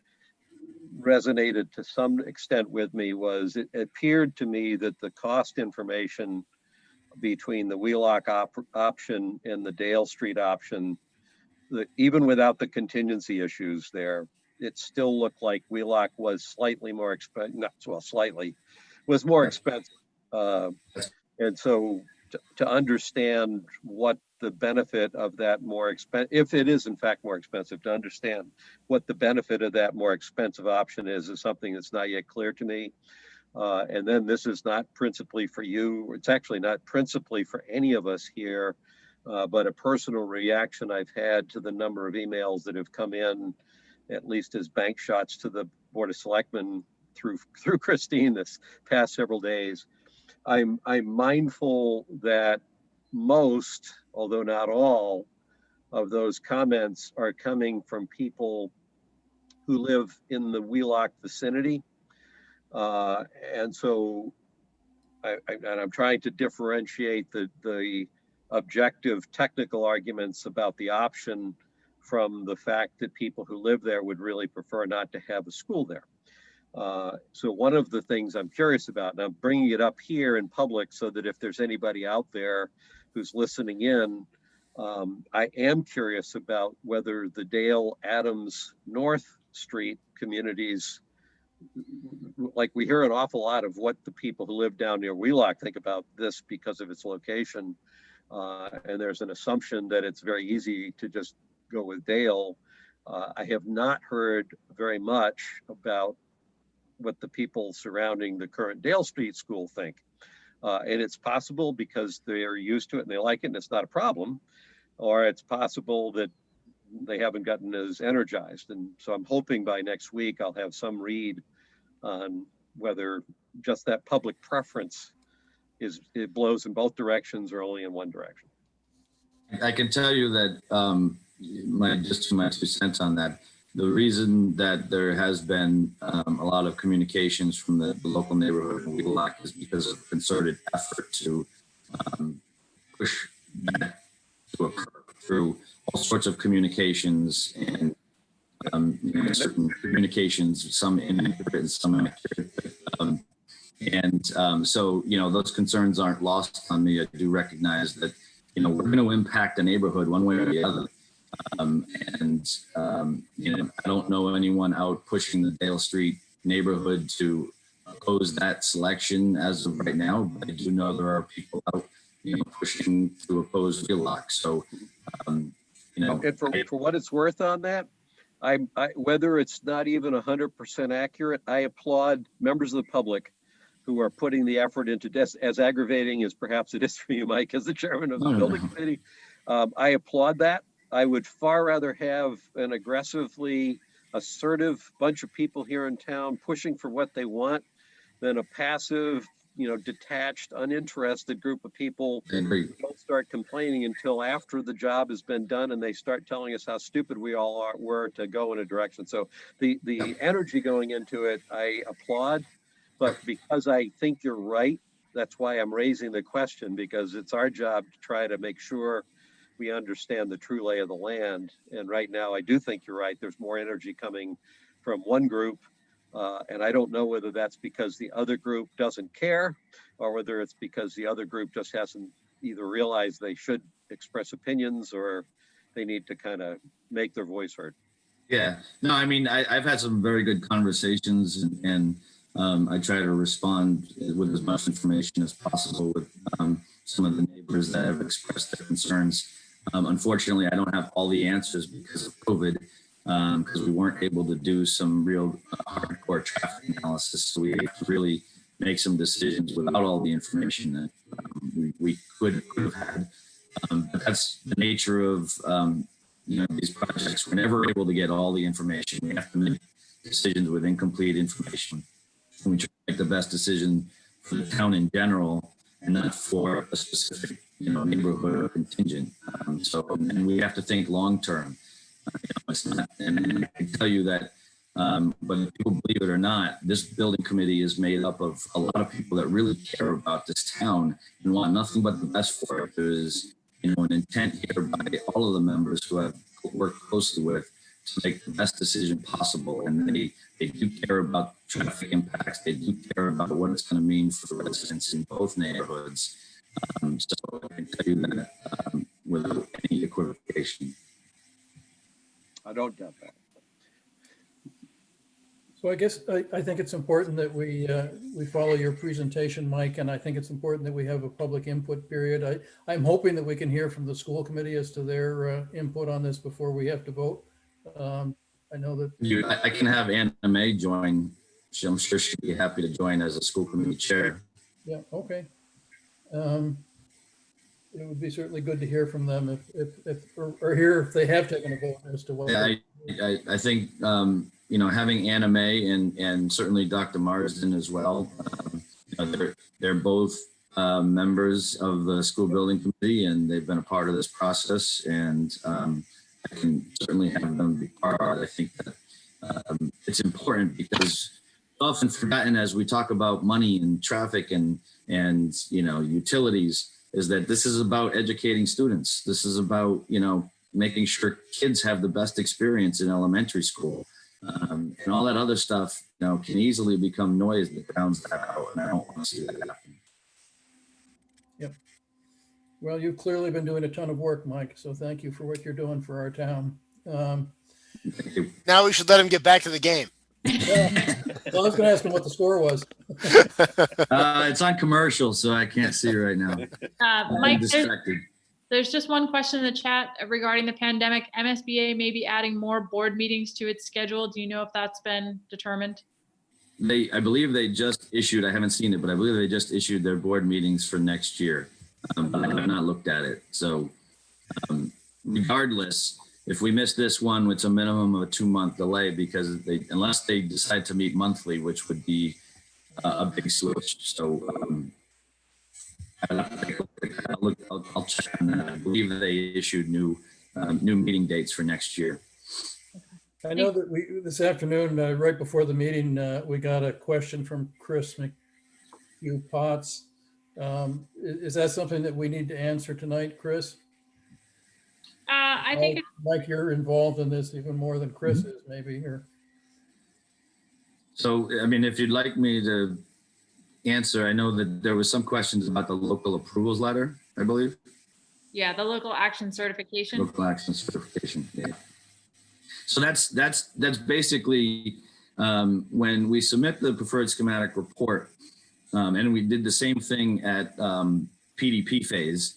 resonated to some extent with me was it appeared to me that the cost information between the Wheelock option and the Dale Street option, even without the contingency issues there, it still looked like Wheelock was slightly more expensive, was more expensive. And so to understand what the benefit of that more expensive, if it is in fact more expensive, to understand what the benefit of that more expensive option is something that's not yet clear to me. And then this is not principally for you. It's actually not principally for any of us here. but a personal reaction I've had to the number of emails that have come in, at least as bank shots to the Board of Selectmen through Christine this past several days. I'm mindful that most, although not all, of those comments are coming from people who live in the Wheelock vicinity. And so I'm trying to differentiate the objective technical arguments about the option from the fact that people who live there would really prefer not to have a school there. So one of the things I'm curious about, and I'm bringing it up here in public so that if there's anybody out there who's listening in, I am curious about whether the Dale Adams North Street communities, like we hear an awful lot of what the people who live down near Wheelock think about this because of its location. And there's an assumption that it's very easy to just go with Dale. I have not heard very much about what the people surrounding the current Dale Street School think. And it's possible because they're used to it and they like it and it's not a problem, or it's possible that they haven't gotten as energized. And so I'm hoping by next week I'll have some read on whether just that public preference it blows in both directions or only in one direction. I can tell you that just my 2 cents on that. The reason that there has been a lot of communications from the local neighborhood in Wheelock is because of concerted effort to push that to occur through all sorts of communications and certain communications, some inaccurate and some accurate. So, those concerns aren't lost on me. I do recognize that, we're going to impact the neighborhood one way or the other. I don't know anyone out pushing the Dale Street neighborhood to oppose that selection as of right now, but I do know there are people out, pushing to oppose Wheelock. So, and for what it's worth on that, I whether it's not even 100% accurate, I applaud members of the public who are putting the effort into this, as aggravating as perhaps it is for you, Mike, as the chairman of the building committee. I applaud that. I would far rather have an aggressively assertive bunch of people here in town pushing for what they want than a passive, detached, uninterested group of people who don't start complaining until after the job has been done and they start telling us how stupid we all were to go in a direction. So the energy going into it, I applaud, but because I think you're right, that's why I'm raising the question, because it's our job to try to make sure we understand the true lay of the land. And right now, I do think you're right. There's more energy coming from one group. And I don't know whether that's because the other group doesn't care or whether it's because the other group just hasn't either realized they should express opinions or they need to kind of make their voice heard. Yeah, no, I mean, I've had some very good conversations and I try to respond with as much information as possible with some of the neighbors that have expressed their concerns. Unfortunately, I don't have all the answers because of COVID, because we weren't able to do some real hardcore traffic analysis. So we have to really make some decisions without all the information that we could have had. But that's the nature of these projects. We're never able to get all the information. We have to make decisions with incomplete information. And we try to make the best decision for the town in general and not for a specific neighborhood or contingent. And we have to think long term. It's not, and I can tell you that, whether people believe it or not, this building committee is made up of a lot of people that really care about this town and want nothing but the best for it. There is, an intent here by all of the members who I've worked closely with to make the best decision possible. And they do care about traffic impacts. They do care about what it's going to mean for the residents in both neighborhoods. So I can tell you that without any equivocation. I don't doubt that. So I guess I think it's important that we follow your presentation, Mike, and I think it's important that we have a public input period. I'm hoping that we can hear from the school committee as to their input on this before we have to vote. I know that I can have Anna May join. I'm sure she'd be happy to join as a school committee chair. Yeah. Okay. it would be certainly good to hear from them or hear if they have taken a vote as to what. Yeah, I think, you know, having Anna Mae and certainly Dr. Marsden as well, you know, they're both members of the school building committee, and they've been a part of this process, and I can certainly have them be part of it. I think that it's important because it's often forgotten as we talk about money and traffic and you know, utilities, is that this is about educating students. This is about, you know, making sure kids have the best experience in elementary school. And all that other stuff, you know, can easily become noise that drowns that out, and I don't want to see that happen. Yep. Well, you've clearly been doing a ton of work, Mike, so thank you for what you're doing for our town. Thank you. Now we should let him get back to the game. Well, I was going to ask him what the score was. It's on commercial, so I can't see right now. I'm Mike, distracted. there's just one question in the chat regarding the pandemic. MSBA may be adding more board meetings to its schedule. Do you know if that's been determined? I believe they just issued, I haven't seen it, but I believe they just issued their board meetings for next year. But I have not looked at it. So regardless, if we miss this one, it's a minimum of a 2-month delay, because unless they decide to meet monthly, which would be a big switch. So I'll check on that. I believe they issued new meeting dates for next year. I know that this afternoon, right before the meeting, we got a question from Chris Potts. Is that something that we need to answer tonight, Chris? I think Mike, you're involved in this even more than Chris is, maybe. So, I mean, if you'd like me to answer, I know that there was some questions about the local approvals letter, I believe. yeah, the local action certification. Local action certification, yeah. So that's basically when we submit the preferred schematic report, and we did the same thing at PDP phase.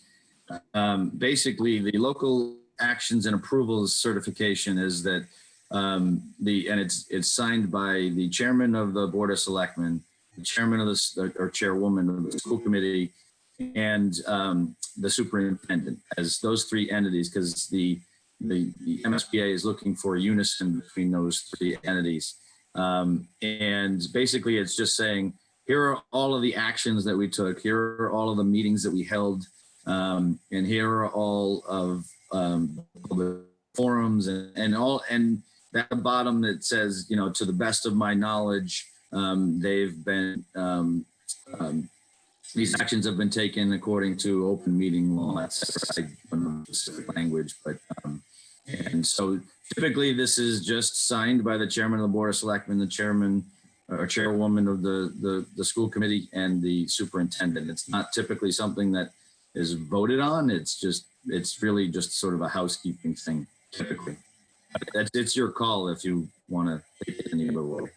Basically, the local actions and approvals certification is that it's signed by the chairman of the Board of Selectmen, the chairman of or chairwoman of the school committee, and the superintendent, as those three entities, because the MSBA is looking for unison between those three entities. And basically it's just saying, here are all of the actions that we took, here are all of the meetings that we held, and here are all of the forums and at the bottom it says, you know, to the best of my knowledge, they've been, these actions have been taken according to open meeting law. That's specific language, but and so typically this is just signed by the chairman of the Board of Selectmen, the chairman or chairwoman of the school committee, and the superintendent. It's not typically something that is voted on. It's really just sort of a housekeeping thing typically. It's your call if you want to take it any other way.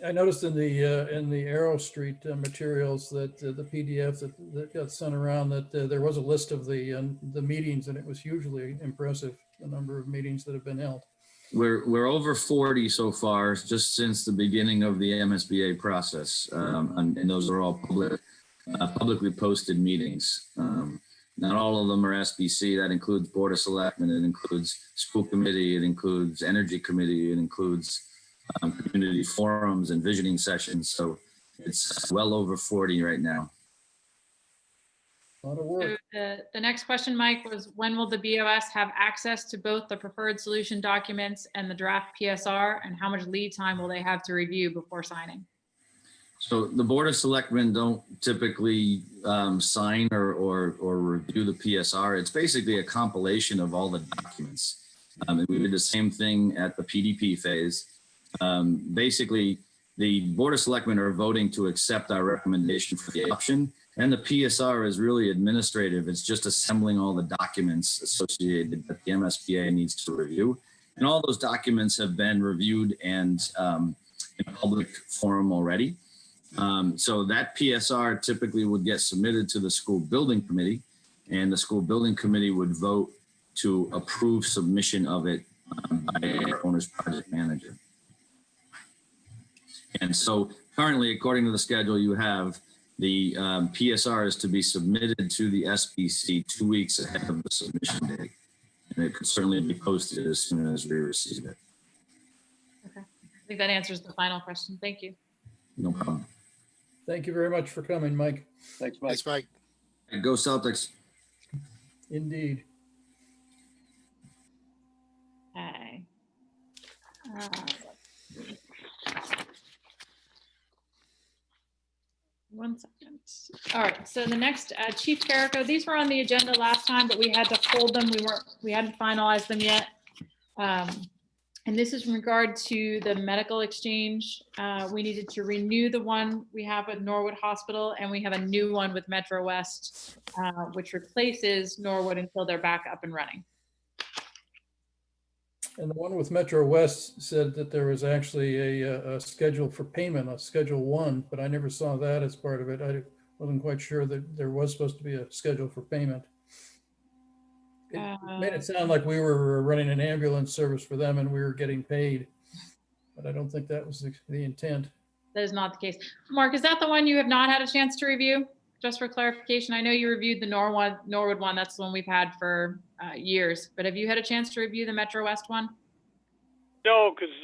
I noticed in the Arrow Street materials that the PDF that got sent around that there was a list of the meetings, and it was hugely impressive, the number of meetings that have been held. We're over 40 so far, just since the beginning of the MSBA process, and those are all publicly posted meetings. Not all of them are SBC. That includes Board of Selectmen. It includes school committee. It includes energy committee. It includes community forums and visioning sessions. So it's well over 40 right now. A lot of work. So the next question, Mike, was when will the BOS have access to both the preferred solution documents and the draft PSR, and how much lead time will they have to review before signing? So the Board of Selectmen don't typically sign or review the PSR. It's basically a compilation of all the documents. We did the same thing at the PDP phase. Basically, the Board of Selectmen are voting to accept our recommendation for the option, and the PSR is really administrative. It's just assembling all the documents associated that the MSBA needs to review. And all those documents have been reviewed and in a public forum already. So that PSR typically would get submitted to the school building committee, and the school building committee would vote to approve submission of it by our owner's project manager. And so currently, according to the schedule you have, The PSR is to be submitted to the SBC 2 weeks ahead of the submission date. And it could certainly be posted as soon as we receive it. Okay. I think that answers the final question. Thank you. No problem. Thank you very much for coming, Mike. Thanks, Mike. Thanks, Mike. And go Celtics. Indeed. Okay. One second. All right, so the next, Chief Carrico, these were on the agenda last time, but we had to hold them. We hadn't finalized them yet. And this is in regard to the medical exchange. We needed to renew the one we have with Norwood Hospital, and we have a new one with Metro West, which replaces Norwood until they're back up and running. And the one with Metro West said that there was actually a schedule for payment, a Schedule 1, but I never saw that as part of it. I wasn't quite sure that there was supposed to be a schedule for payment. It made it sound like we were running an ambulance service for them and we were getting paid, but I don't think that was the intent. That is not the case. Mark, is that the one you have not had a chance to review? Just for clarification, I know you reviewed the Norwood one. That's the one we've had for years, but have you had a chance to review the Metro West one? No, because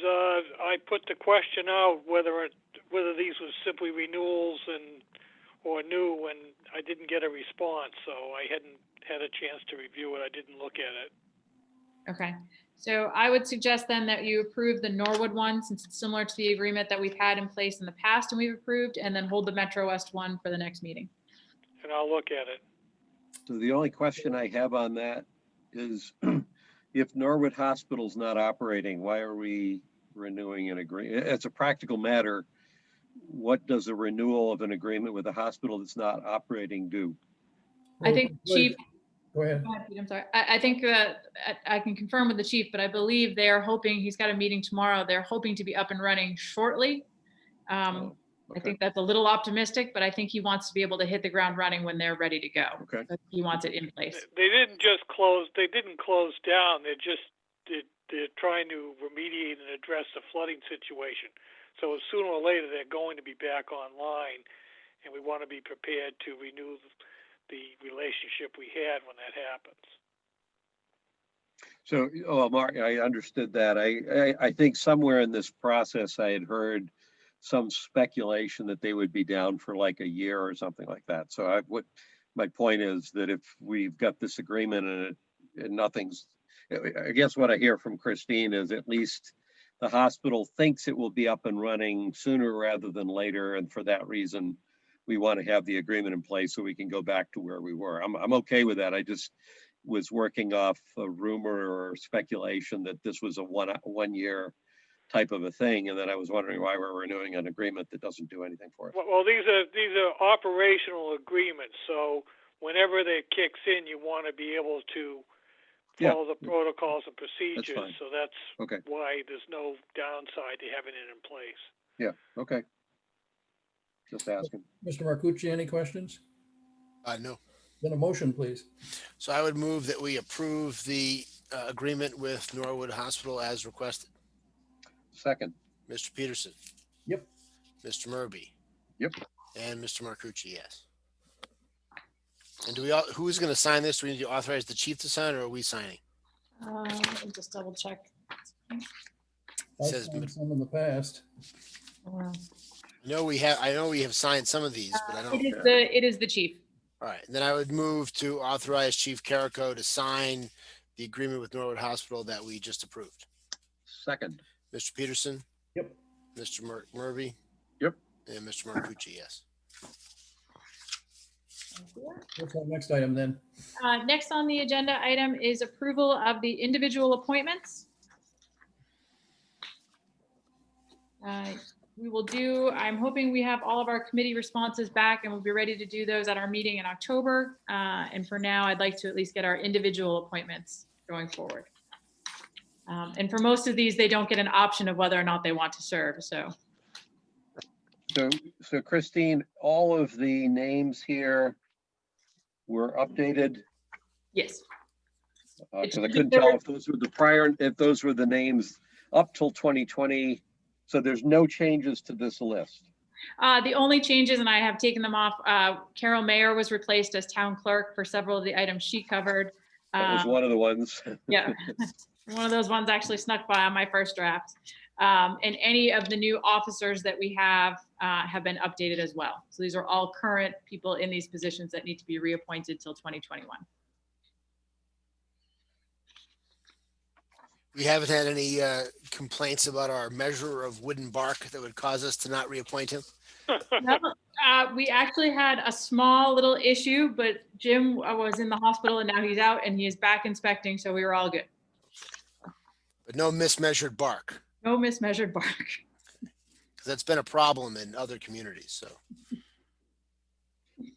I put the question out whether these was simply renewals or new, and I didn't get a response, so I hadn't had a chance to review it. I didn't look at it. Okay, so I would suggest then that you approve the Norwood one, since it's similar to the agreement that we've had in place in the past and we've approved, and then hold the Metro West one for the next meeting. And I'll look at it. So the only question I have on that is if Norwood Hospital's not operating, why are we renewing an agreement? It's a practical matter. What does a renewal of an agreement with a hospital that's not operating do? I think Chief, Go ahead. go ahead, Pete, I'm sorry. I think that I can confirm with the chief, but I believe they are hoping, he's got a meeting tomorrow. They're hoping to be up and running shortly. I think that's a little optimistic, but I think he wants to be able to hit the ground running when they're ready to go. Okay. He wants it in place. They didn't close down. They're trying to remediate and address the flooding situation. So sooner or later, they're going to be back online, and we want to be prepared to renew the relationship we had when that happens. So, Mark, I understood that. I think somewhere in this process, I had heard some speculation that they would be down for like a year or something like that. So my point is that if we've got this agreement and nothing's, I guess what I hear from Christine is at least the hospital thinks it will be up and running sooner rather than later. And for that reason, we want to have the agreement in place so we can go back to where we were. I'm okay with that. I just was working off a rumor or speculation that this was a one year type of a thing, and then I was wondering why we're renewing an agreement that doesn't do anything for us. Well, these are operational agreements, so whenever they kicks in, you want to be able to follow the protocols and procedures. So that's okay. Why there's no downside to having it in place. Yeah. Okay. Just asking. Mr. Marcucci, any questions? No. Then a motion, please. So I would move that we approve the agreement with Norwood Hospital as requested. Second. Mr. Peterson. Yep. Mr. Murby. Yep. And Mr. Marcucci, yes. And who's going to sign this? Do we need to authorize the chief to sign, or are we signing? Let me just double check. I've Says- signed some in the past. I know we have signed some of these, but I don't. It is the chief. All right, and then I would move to authorize Chief Carrico to sign the agreement with Norwood Hospital that we just approved. Second. Mr. Peterson? Yep. Mr. Murby? Yep. And Mr. Marcucci, yes. What's our next item then? Next on the agenda item is approval of the individual appointments. We will do, I'm hoping we have all of our committee responses back and we'll be ready to do those at our meeting in October. And for now, I'd like to at least get our individual appointments going forward. And for most of these, they don't get an option of whether or not they want to serve, so. So Christine, all of the names here were updated? Yes. Because I couldn't tell if those were if those were the names up till 2020. So there's no changes to this list. The only changes, and I have taken them off, Carol Mayer was replaced as town clerk for several of the items she covered. That was one of the ones. Yeah, one of those ones actually snuck by on my first draft. And any of the new officers that we have been updated as well. So these are all current people in these positions that need to be reappointed till 2021. We haven't had any complaints about our measure of wooden bark that would cause us to not reappoint him. No, we actually had a small little issue, but Jim was in the hospital and now he's out and he is back inspecting, so we were all good. But no mismeasured bark, No mismeasured bark. because that's been a problem in other communities, so. Do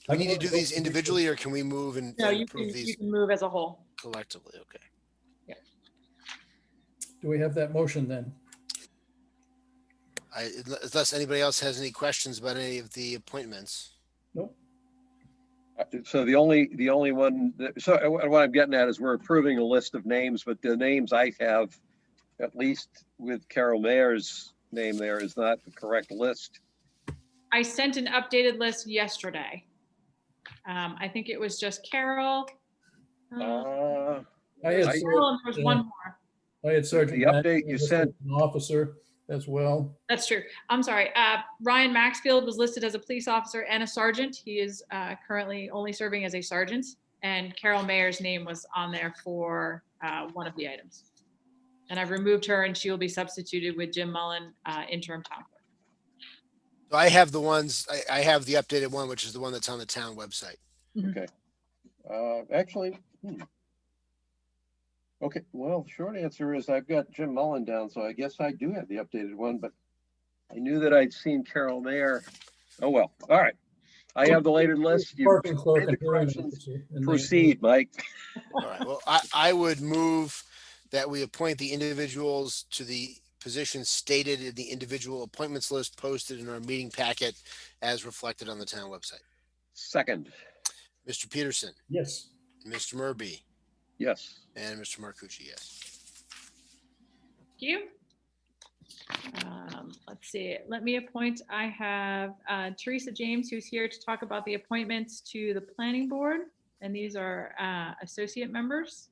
we need to do these individually, or can we move and No, you approve can these move as a whole. collectively? Okay. Do we have that motion then? Unless anybody else has any questions about any of the appointments. Nope. So the only one, so what I'm getting at is we're approving a list of names, but the names I have, at least with Carol Mayer's name there, is not the correct list. I sent an updated list yesterday. I think it was just Carol. Uh, I had, Carol, and there was one more. I had Sergeant. The update you listed sent- as an officer as well. That's true. I'm sorry. Ryan Maxfield was listed as a police officer and a sergeant. He is currently only serving as a sergeant. And Carol Mayer's name was on there for one of the items. And I've removed her and she will be substituted with Jim Mullen, interim town clerk. So I have the ones, I have the updated one, which is the one that's on the town website. Okay. Actually, okay, well, the short answer is I've got Jim Mullen down, so I guess I do have the updated one, but I knew that I'd seen Carol Mayer. Oh, well, all right. I have the latest list. You Parking clerk made the and hearing corrections. officer, and Proceed, Mike. All right, well, I would move that we appoint the individuals to the positions stated in the individual appointments list posted in our meeting packet as reflected on the town website. Second, Mr. Peterson, Yes. Mr. Murby, yes. and Mr. Marcucci, yes. Thank you. Let's see, let me appoint, I have Teresa James, who's here to talk about the appointments to the planning board. And these are associate members.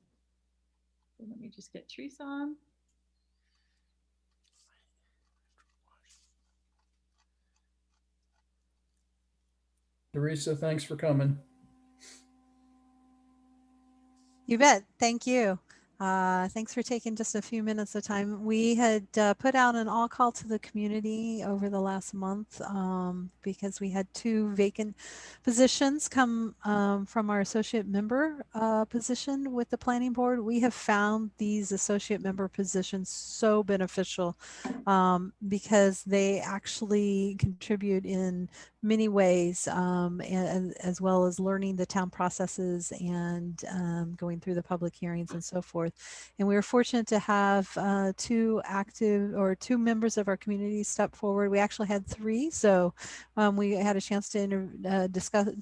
So let me just get Teresa on. Teresa, thanks for coming. You bet. Thank you. Thanks for taking just a few minutes of time. We had put out an all call to the community over the last month because we had 2 vacant positions come from our associate member position with the planning board. We have found these associate member positions so beneficial because they actually contribute in many ways, as well as learning the town processes and going through the public hearings and so forth. And we were fortunate to have 2 members of our community step forward. We actually had 3, so we had a chance to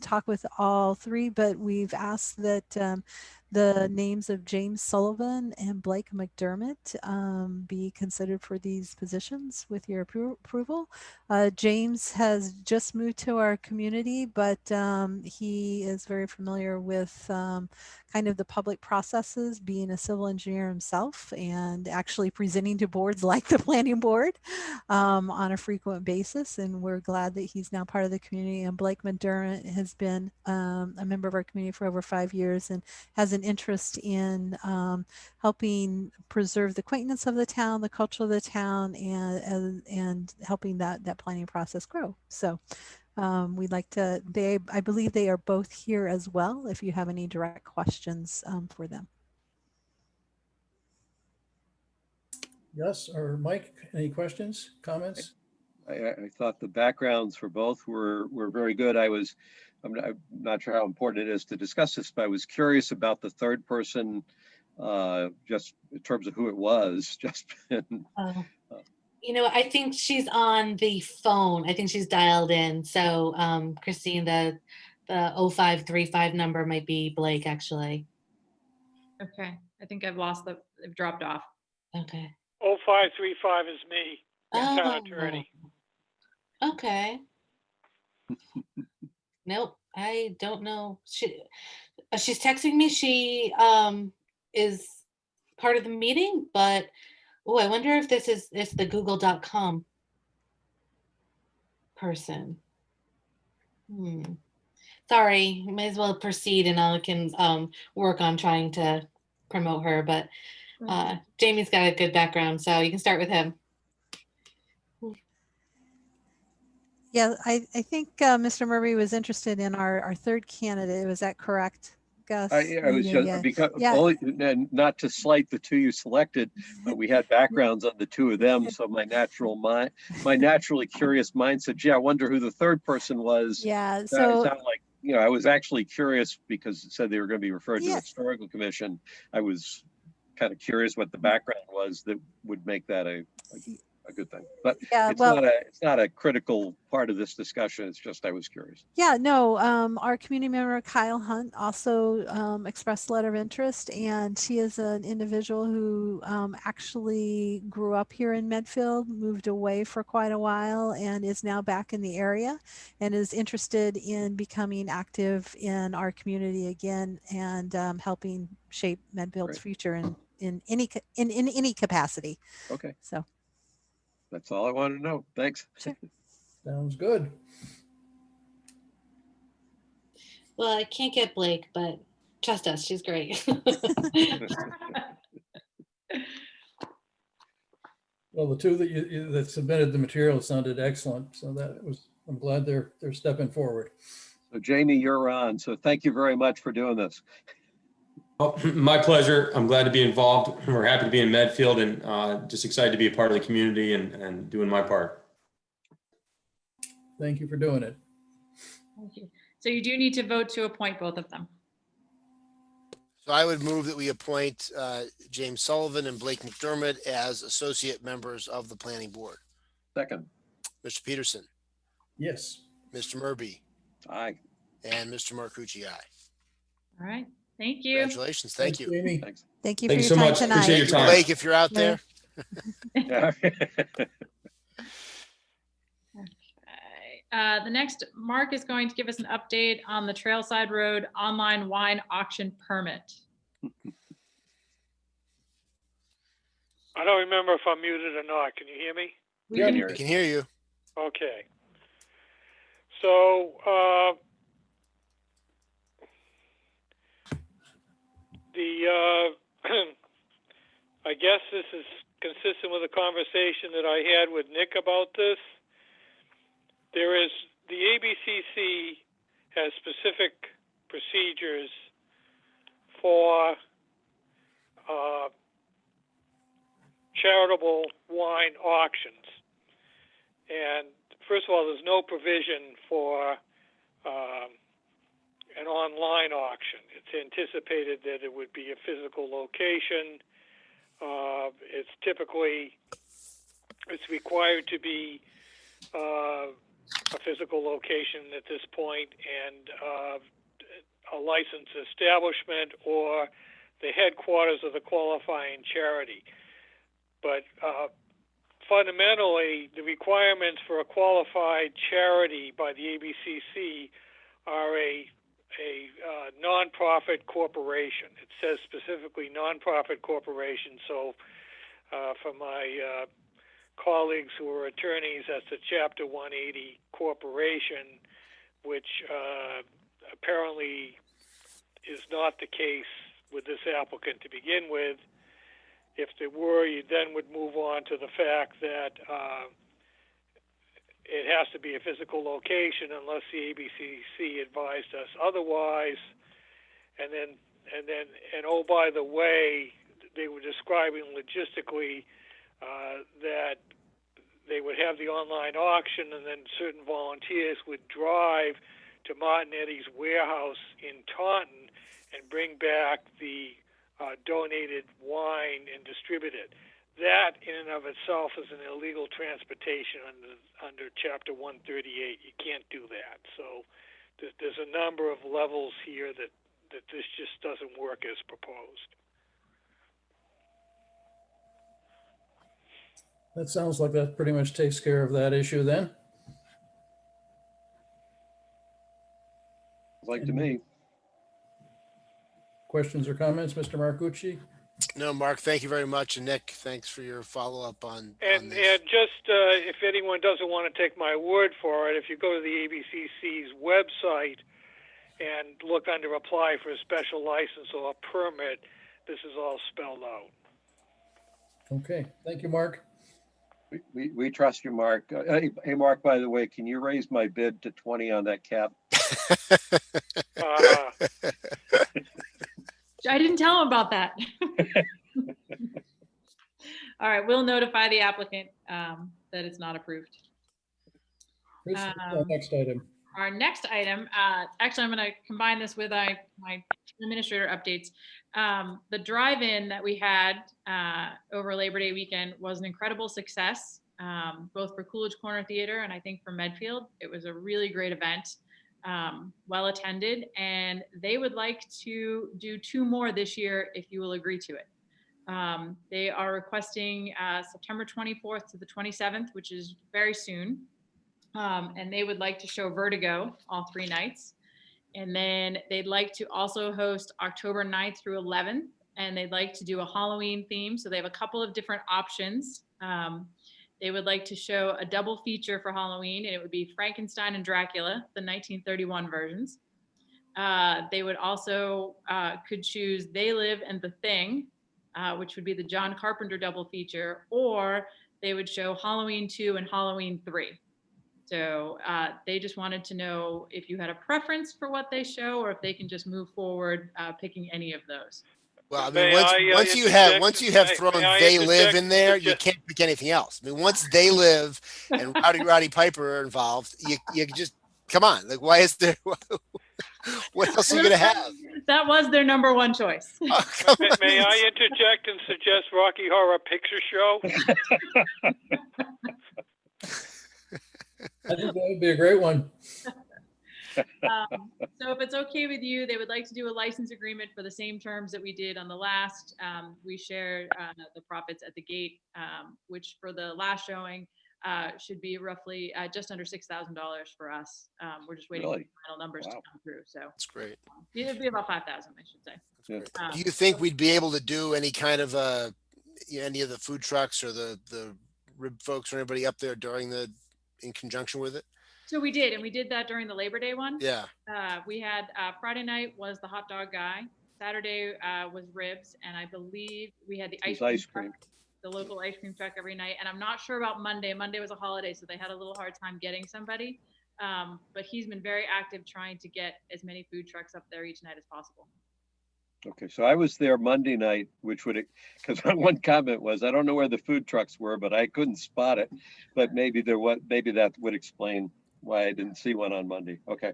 talk with all 3, but we've asked that the names of James Sullivan and Blake Mcdermott be considered for these positions with your approval. James has just moved to our community, but he is very familiar with kind of the public processes, being a civil engineer himself and actually presenting to boards like the planning board on a frequent basis. And we're glad that he's now part of the community. And Blake Mcdermott has been a member of our community for over 5 years and has an interest in helping preserve the quaintness of the town, the culture of the town, and helping that planning process grow. So we'd like to, I believe they are both here as well, if you have any direct questions for them. Yes, or Mike, any questions, comments? I thought the backgrounds for both were very good. I'm not sure how important it is to discuss this, but I was curious about the third person, just in terms of who it was. You know, I think she's on the phone. I think she's dialed in. So Christine, the 0535 number might be Blake, actually. Okay, I think I've they've dropped off. Okay. 0535 is me, town attorney. Okay. Nope, I don't know. She's texting me. She is part of the meeting, but oh, I wonder if it's the google.com person. Sorry, may as well proceed and I can work on trying to promote her, but Jamie's got a good background, so you can start with him. Yeah, I think Mr. Murray was interested in our third candidate. Was that correct, Gus? I was just because only, and not to slight the two you selected, but we had backgrounds on the two of them. So my naturally curious mind said, "Yeah, I wonder who the third person was." Yeah. It So sounded like, I was actually curious because it said they were going to be referred to the yeah. historical commission. I was kind of curious what the background was that would make that a good thing, but Yeah, it's not a critical part of this discussion. It's just I was curious. Yeah, no, our community member Kyle Hunt also expressed a letter of interest, and she is an individual who actually grew up here in Medfield, moved away for quite a while, and is now back in the area, and is interested in becoming active in our community again and helping shape Medfield's future in any capacity. Okay. So. That's all I wanted to know. Thanks. Sure. Sounds good. Well, I can't get Blake, but trust us, she's great. Well, the two that submitted the material sounded excellent. So I'm glad they're stepping forward. So Jamie, you're on. So thank you very much for doing this. Oh, my pleasure. I'm glad to be involved. We're happy to be in Medfield and just excited to be a part of the community and doing my part. Thank you for doing it. Thank you. So you do need to vote to appoint both of them. So I would move that we appoint James Sullivan and Blake McDermott as associate members of the planning board. Second. Mr. Peterson. Yes. Mr. Murby. Aye. And Mr. Marcucci, aye. All right. Thank you. Congratulations. Thank you. Jamie. Thanks. Thank you Thank for you your so time much. tonight. Appreciate your time. Blake, if you're out there. Yeah. The next, Mark is going to give us an update on the Trailside Road online wine auction permit. I don't remember if I'm muted or not. Can you hear me? We can hear I you. can hear you. Okay. So, I guess this is consistent with a conversation that I had with Nick about this. The ABCC has specific procedures for charitable wine auctions. And first of all, there's no provision for an online auction. It's anticipated that it would be a physical location. It's required to be a physical location at this point, and a licensed establishment or the headquarters of the qualifying charity. But fundamentally, the requirements for a qualified charity by the ABCC are a nonprofit corporation. It says specifically nonprofit corporation. So for my colleagues who are attorneys, that's a Chapter 180 corporation, which apparently is not the case with this applicant to begin with. If there were, you then would move on to the fact that it has to be a physical location unless the ABCC advised us otherwise. And oh, by the way, they were describing logistically that they would have the online auction, and then certain volunteers would drive to Martinetti's warehouse in Taunton and bring back the donated wine and distribute it. That in and of itself is an illegal transportation under Chapter 138. You can't do that. So there's a number of levels here that this just doesn't work as proposed. That sounds like that pretty much takes care of that issue then. Like to me. Questions or comments, Mr. Marcucci? No, Mark, thank you very much. And Nick, thanks for your follow-up on And this. just if anyone doesn't want to take my word for it, if you go to the ABCC's website and look under apply for a special license or a permit, this is all spelled out. Okay, thank you, Mark. We trust you, Mark. Hey, Mark, by the way, can you raise my bid to 20 on that cap? I didn't tell him about that. All right, we'll notify the applicant that it's not approved. Chris, our next item. Our next item, actually, I'm going to combine this with my administrator updates. The drive-in that we had over Labor Day weekend was an incredible success, both for Coolidge Corner Theater and I think for Medfield. It was a really great event, well attended, and they would like to do 2 more this year if you will agree to it. They are requesting September 24th to the 27th, which is very soon. And they would like to show Vertigo all 3 nights. And then they'd like to also host October 9th through 11th. And they'd like to do a Halloween theme. So they have a couple of different options. They would like to show a double feature for Halloween, and it would be Frankenstein and Dracula, the 1931 versions. They would also could choose They Live and The Thing, which would be the John Carpenter double feature, or they would show Halloween 2 and Halloween 3. So they just wanted to know if you had a preference for what they show, or if they can just move forward picking any of those. Well, I mean, once you have thrown They Live in there, you can't pick anything else. I mean, once They Live and Roddy Piper are involved, you just come on. Like, why is there? What else are you gonna have? That was their number 1 choice. Oh, May I interject and suggest Rocky Horror Picture Show? I think that would be a great one. So if it's okay with you, they would like to do a license agreement for the same terms that we did on the last. We share the profits at the gate, which for the last showing should be roughly just under $6,000 for us. We're just waiting for the final numbers to come through. So that's great. It'd be about 5,000, I should say. Do you think we'd be able to do any kind of any of the food trucks or the rib folks or anybody up there in conjunction with it? So we did, and we did that during the Labor Day one. Yeah. We had Friday night was the hot dog guy. Saturday was ribs, and I believe we had the ice cream. The local ice cream truck every night. And I'm not sure about Monday. Monday was a holiday, so they had a little hard time getting somebody. But he's been very active trying to get as many food trucks up there each night as possible. Okay, so I was there Monday night, because one comment was, I don't know where the food trucks were, but I couldn't spot it. But maybe that would explain why I didn't see one on Monday. Okay.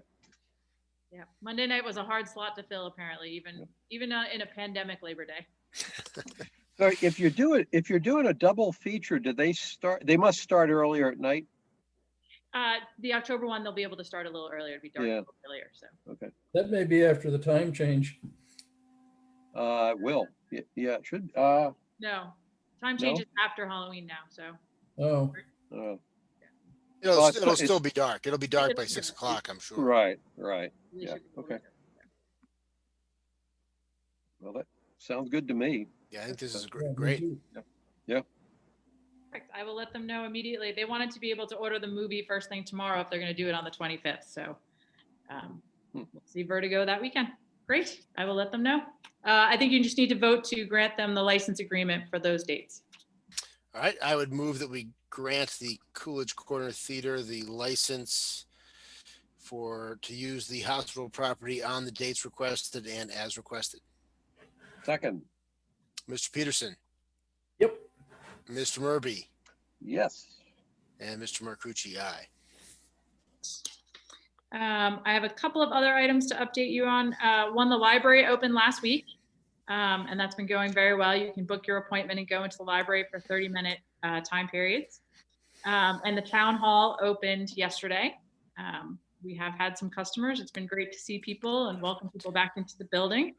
Yeah, Monday night was a hard slot to fill, apparently, even in a pandemic Labor Day. So if you're doing a double feature, they must start earlier at night? The October one, they'll be able to start a little earlier, to be dark a little earlier. So okay. That may be after the time change. It will. Yeah, it should. No, time changes after Halloween now. So. Oh. It'll still be dark. It'll be dark by 6 o'clock, I'm sure. Right. Yeah. Okay. Well, that sounds good to me. Yeah, I think this is great. Yeah. Perfect. I will let them know immediately. They wanted to be able to order the movie first thing tomorrow if they're going to do it on the 25th. So we'll see Vertigo that weekend. Great. I will let them know. I think you just need to vote to grant them the license agreement for those dates. All right. I would move that we grant the Coolidge Corner Theater the license to use the hospital property on the dates requested and as requested. Second. Mr. Peterson. Yep. Mr. Murby. Yes. And Mr. Marcucci, aye. I have a couple of other items to update you on. One, the library opened last week, and that's been going very well. You can book your appointment and go into the library for 30-minute time periods. And the town hall opened yesterday. We have had some customers. It's been great to see people and welcome people back into the building.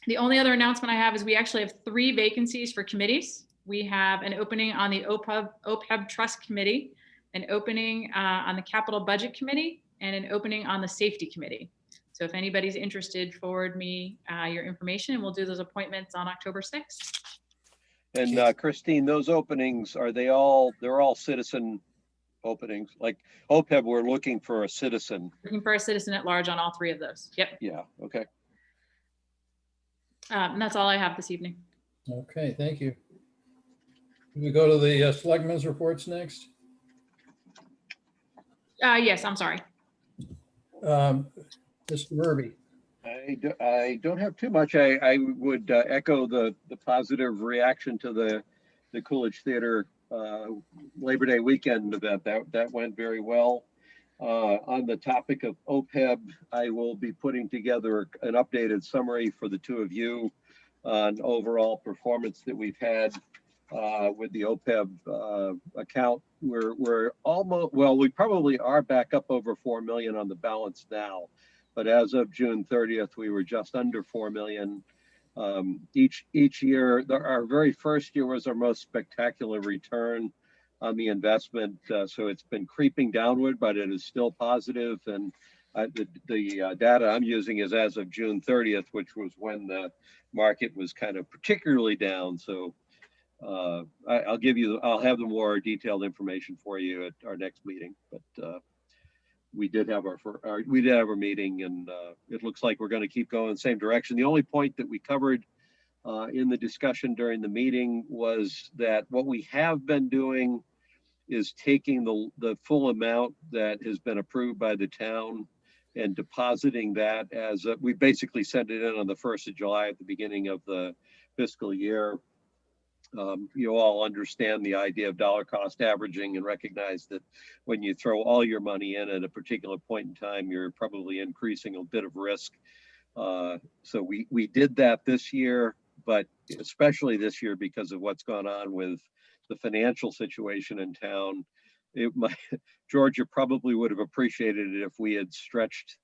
The only other announcement I have is we actually have 3 vacancies for committees. We have an opening on the OPEB Trust Committee, an opening on the Capital Budget Committee, and an opening on the safety committee. So if anybody's interested, forward me your information and we'll do those appointments on October 6th. And Christine, those openings, they're all citizen openings? Like OPEB, we're looking for a citizen. Looking for a citizen at large on all three of those. Yep. Yeah, okay. And that's all I have this evening. Okay, thank you. We go to the selectmen's reports next. Yes, I'm sorry. Mr. Murby. I don't have too much. I would echo the positive reaction to the Coolidge Theater Labor Day weekend event. That went very well. On the topic of OPEB, I will be putting together an updated summary for the two of you on overall performance that we've had with the OPEB account. We're almost, well, we probably are back up over 4 million on the balance now. But as of June 30th, we were just under 4 million. Each year, our very first year was our most spectacular return on the investment. So it's been creeping downward, but it is still positive. And the data I'm using is as of June 30th, which was when the market was kind of particularly down. So I'll have the more detailed information for you at our next meeting. But we did have our meeting, and it looks like we're going to keep going the same direction. The only point that we covered in the discussion during the meeting was that what we have been doing is taking the full amount that has been approved by the town and depositing that as we basically sent it in on the 1st of July at the beginning of the fiscal year. You all understand the idea of dollar cost averaging and recognize that when you throw all your money in at a particular point in time, you're probably increasing a bit of risk. So we did that this year, but especially this year because of what's gone on with the financial situation in town. Georgia probably would have appreciated it if we had stretched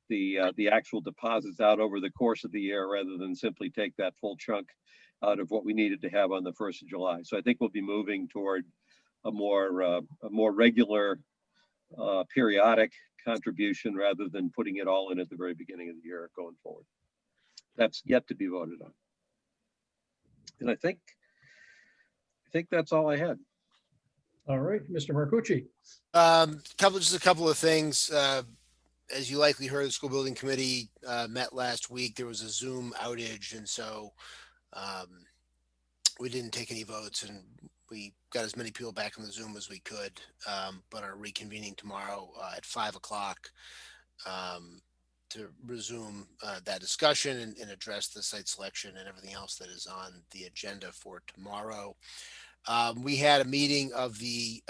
the actual deposits out over the course of the year rather than simply take that full chunk out of what we needed to have on the 1st of July. So I think we'll be moving toward a more regular periodic contribution rather than putting it all in at the very beginning of the year going forward. That's yet to be voted on. And I think that's all I had. All right, Mr. Marcucci. Just a couple of things. As you likely heard, the school building committee met last week. There was a Zoom outage, and so we didn't take any votes, and we got as many people back on the Zoom as we could, but are reconvening tomorrow at 5 o'clock to resume that discussion and address the site selection and everything else that is on the agenda for tomorrow. We had a meeting of the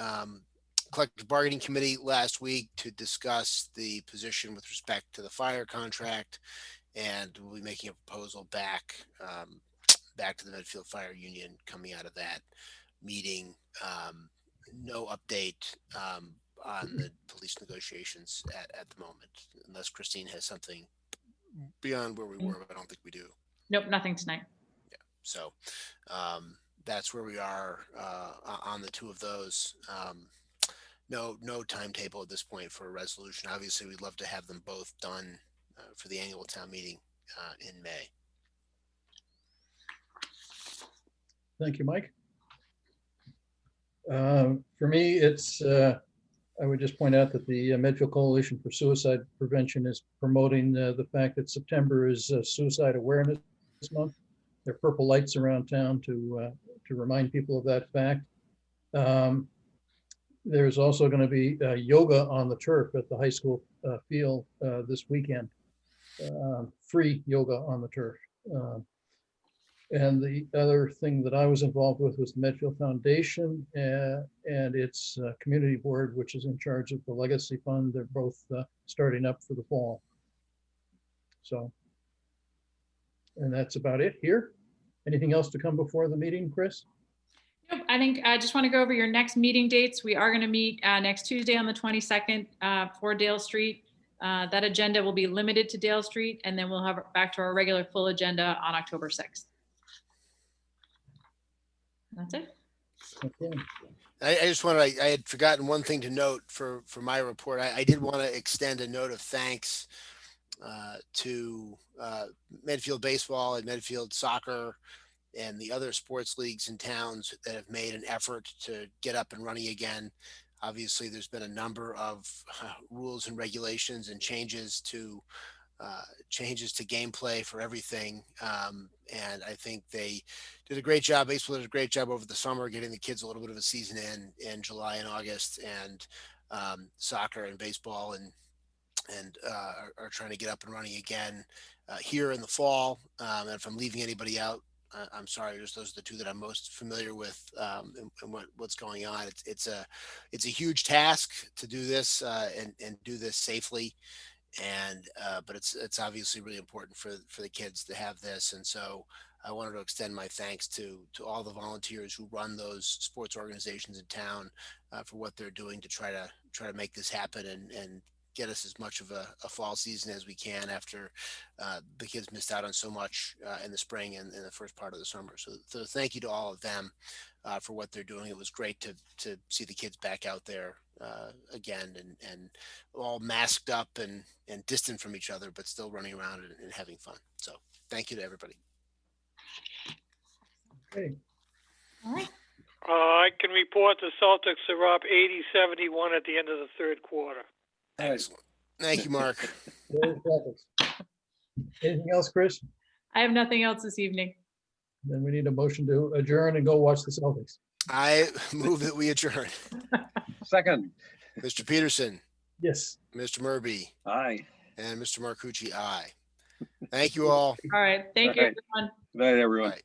collective bargaining committee last week to discuss the position with respect to the fire contract, and we'll be making a proposal back to the Medfield Fire Union coming out of that meeting. No update on the police negotiations at the moment, unless Christine has something beyond where we were, but I don't think we do. Nope, nothing tonight. Yeah, so that's where we are on the two of those. No timetable at this point for a resolution. Obviously, we'd love to have them both done for the annual town meeting in May. Thank you, Mike. For me, it's, I would just point out that the Medfield Coalition for Suicide Prevention is promoting the fact that September is Suicide Awareness Month. There are purple lights around town to remind people of that fact. There's also going to be yoga on the turf at the high school field this weekend. Free yoga on the turf. And the other thing that I was involved with was the Medfield Foundation and its community board, which is in charge of the Legacy Fund. They're both starting up for the fall. So, and that's about it here. Anything else to come before the meeting, Chris? Nope, I think I just want to go over your next meeting dates. We are going to meet next Tuesday on the 22nd for Dale Street. That agenda will be limited to Dale Street, and then we'll have it back to our regular full agenda on October 6th. That's it. Okay. I just want to, I had forgotten one thing to note for my report. I did want to extend a note of thanks to Medfield Baseball and Medfield Soccer and the other sports leagues and towns that have made an effort to get up and running again. Obviously, there's been a number of rules and regulations and changes to gameplay for everything. And I think they did a great job. Baseball did a great job over the summer, getting the kids a little bit of a season in July and August, and soccer and baseball and are trying to get up and running again here in the fall. And if I'm leaving anybody out, I'm sorry. Just those are the two that I'm most familiar with, and what's going on. It's a huge task to do this and do this safely. And but it's obviously really important for the kids to have this. And so I wanted to extend my thanks to all the volunteers who run those sports organizations in town for what they're doing to try to make this happen and get us as much of a fall season as we can after the kids missed out on so much in the spring and in the first part of the summer. So thank you to all of them for what they're doing. It was great to see the kids back out there again and all masked up and distant from each other, but still running around and having fun. So thank you to everybody. Okay. All right. I can report the Celtics are up 80-71 at the end of the third quarter. Excellent. Thank you, Mark. Anything else, Chris? I have nothing else this evening. Then we need a motion to adjourn and go watch the Celtics. I move that we adjourn. Second. Mr. Peterson, Yes. Mr. Murby, Aye. and Mr. Marcucci, aye. Thank you all. All right. Thank you, All right. everyone. Good night, everyone. Bye.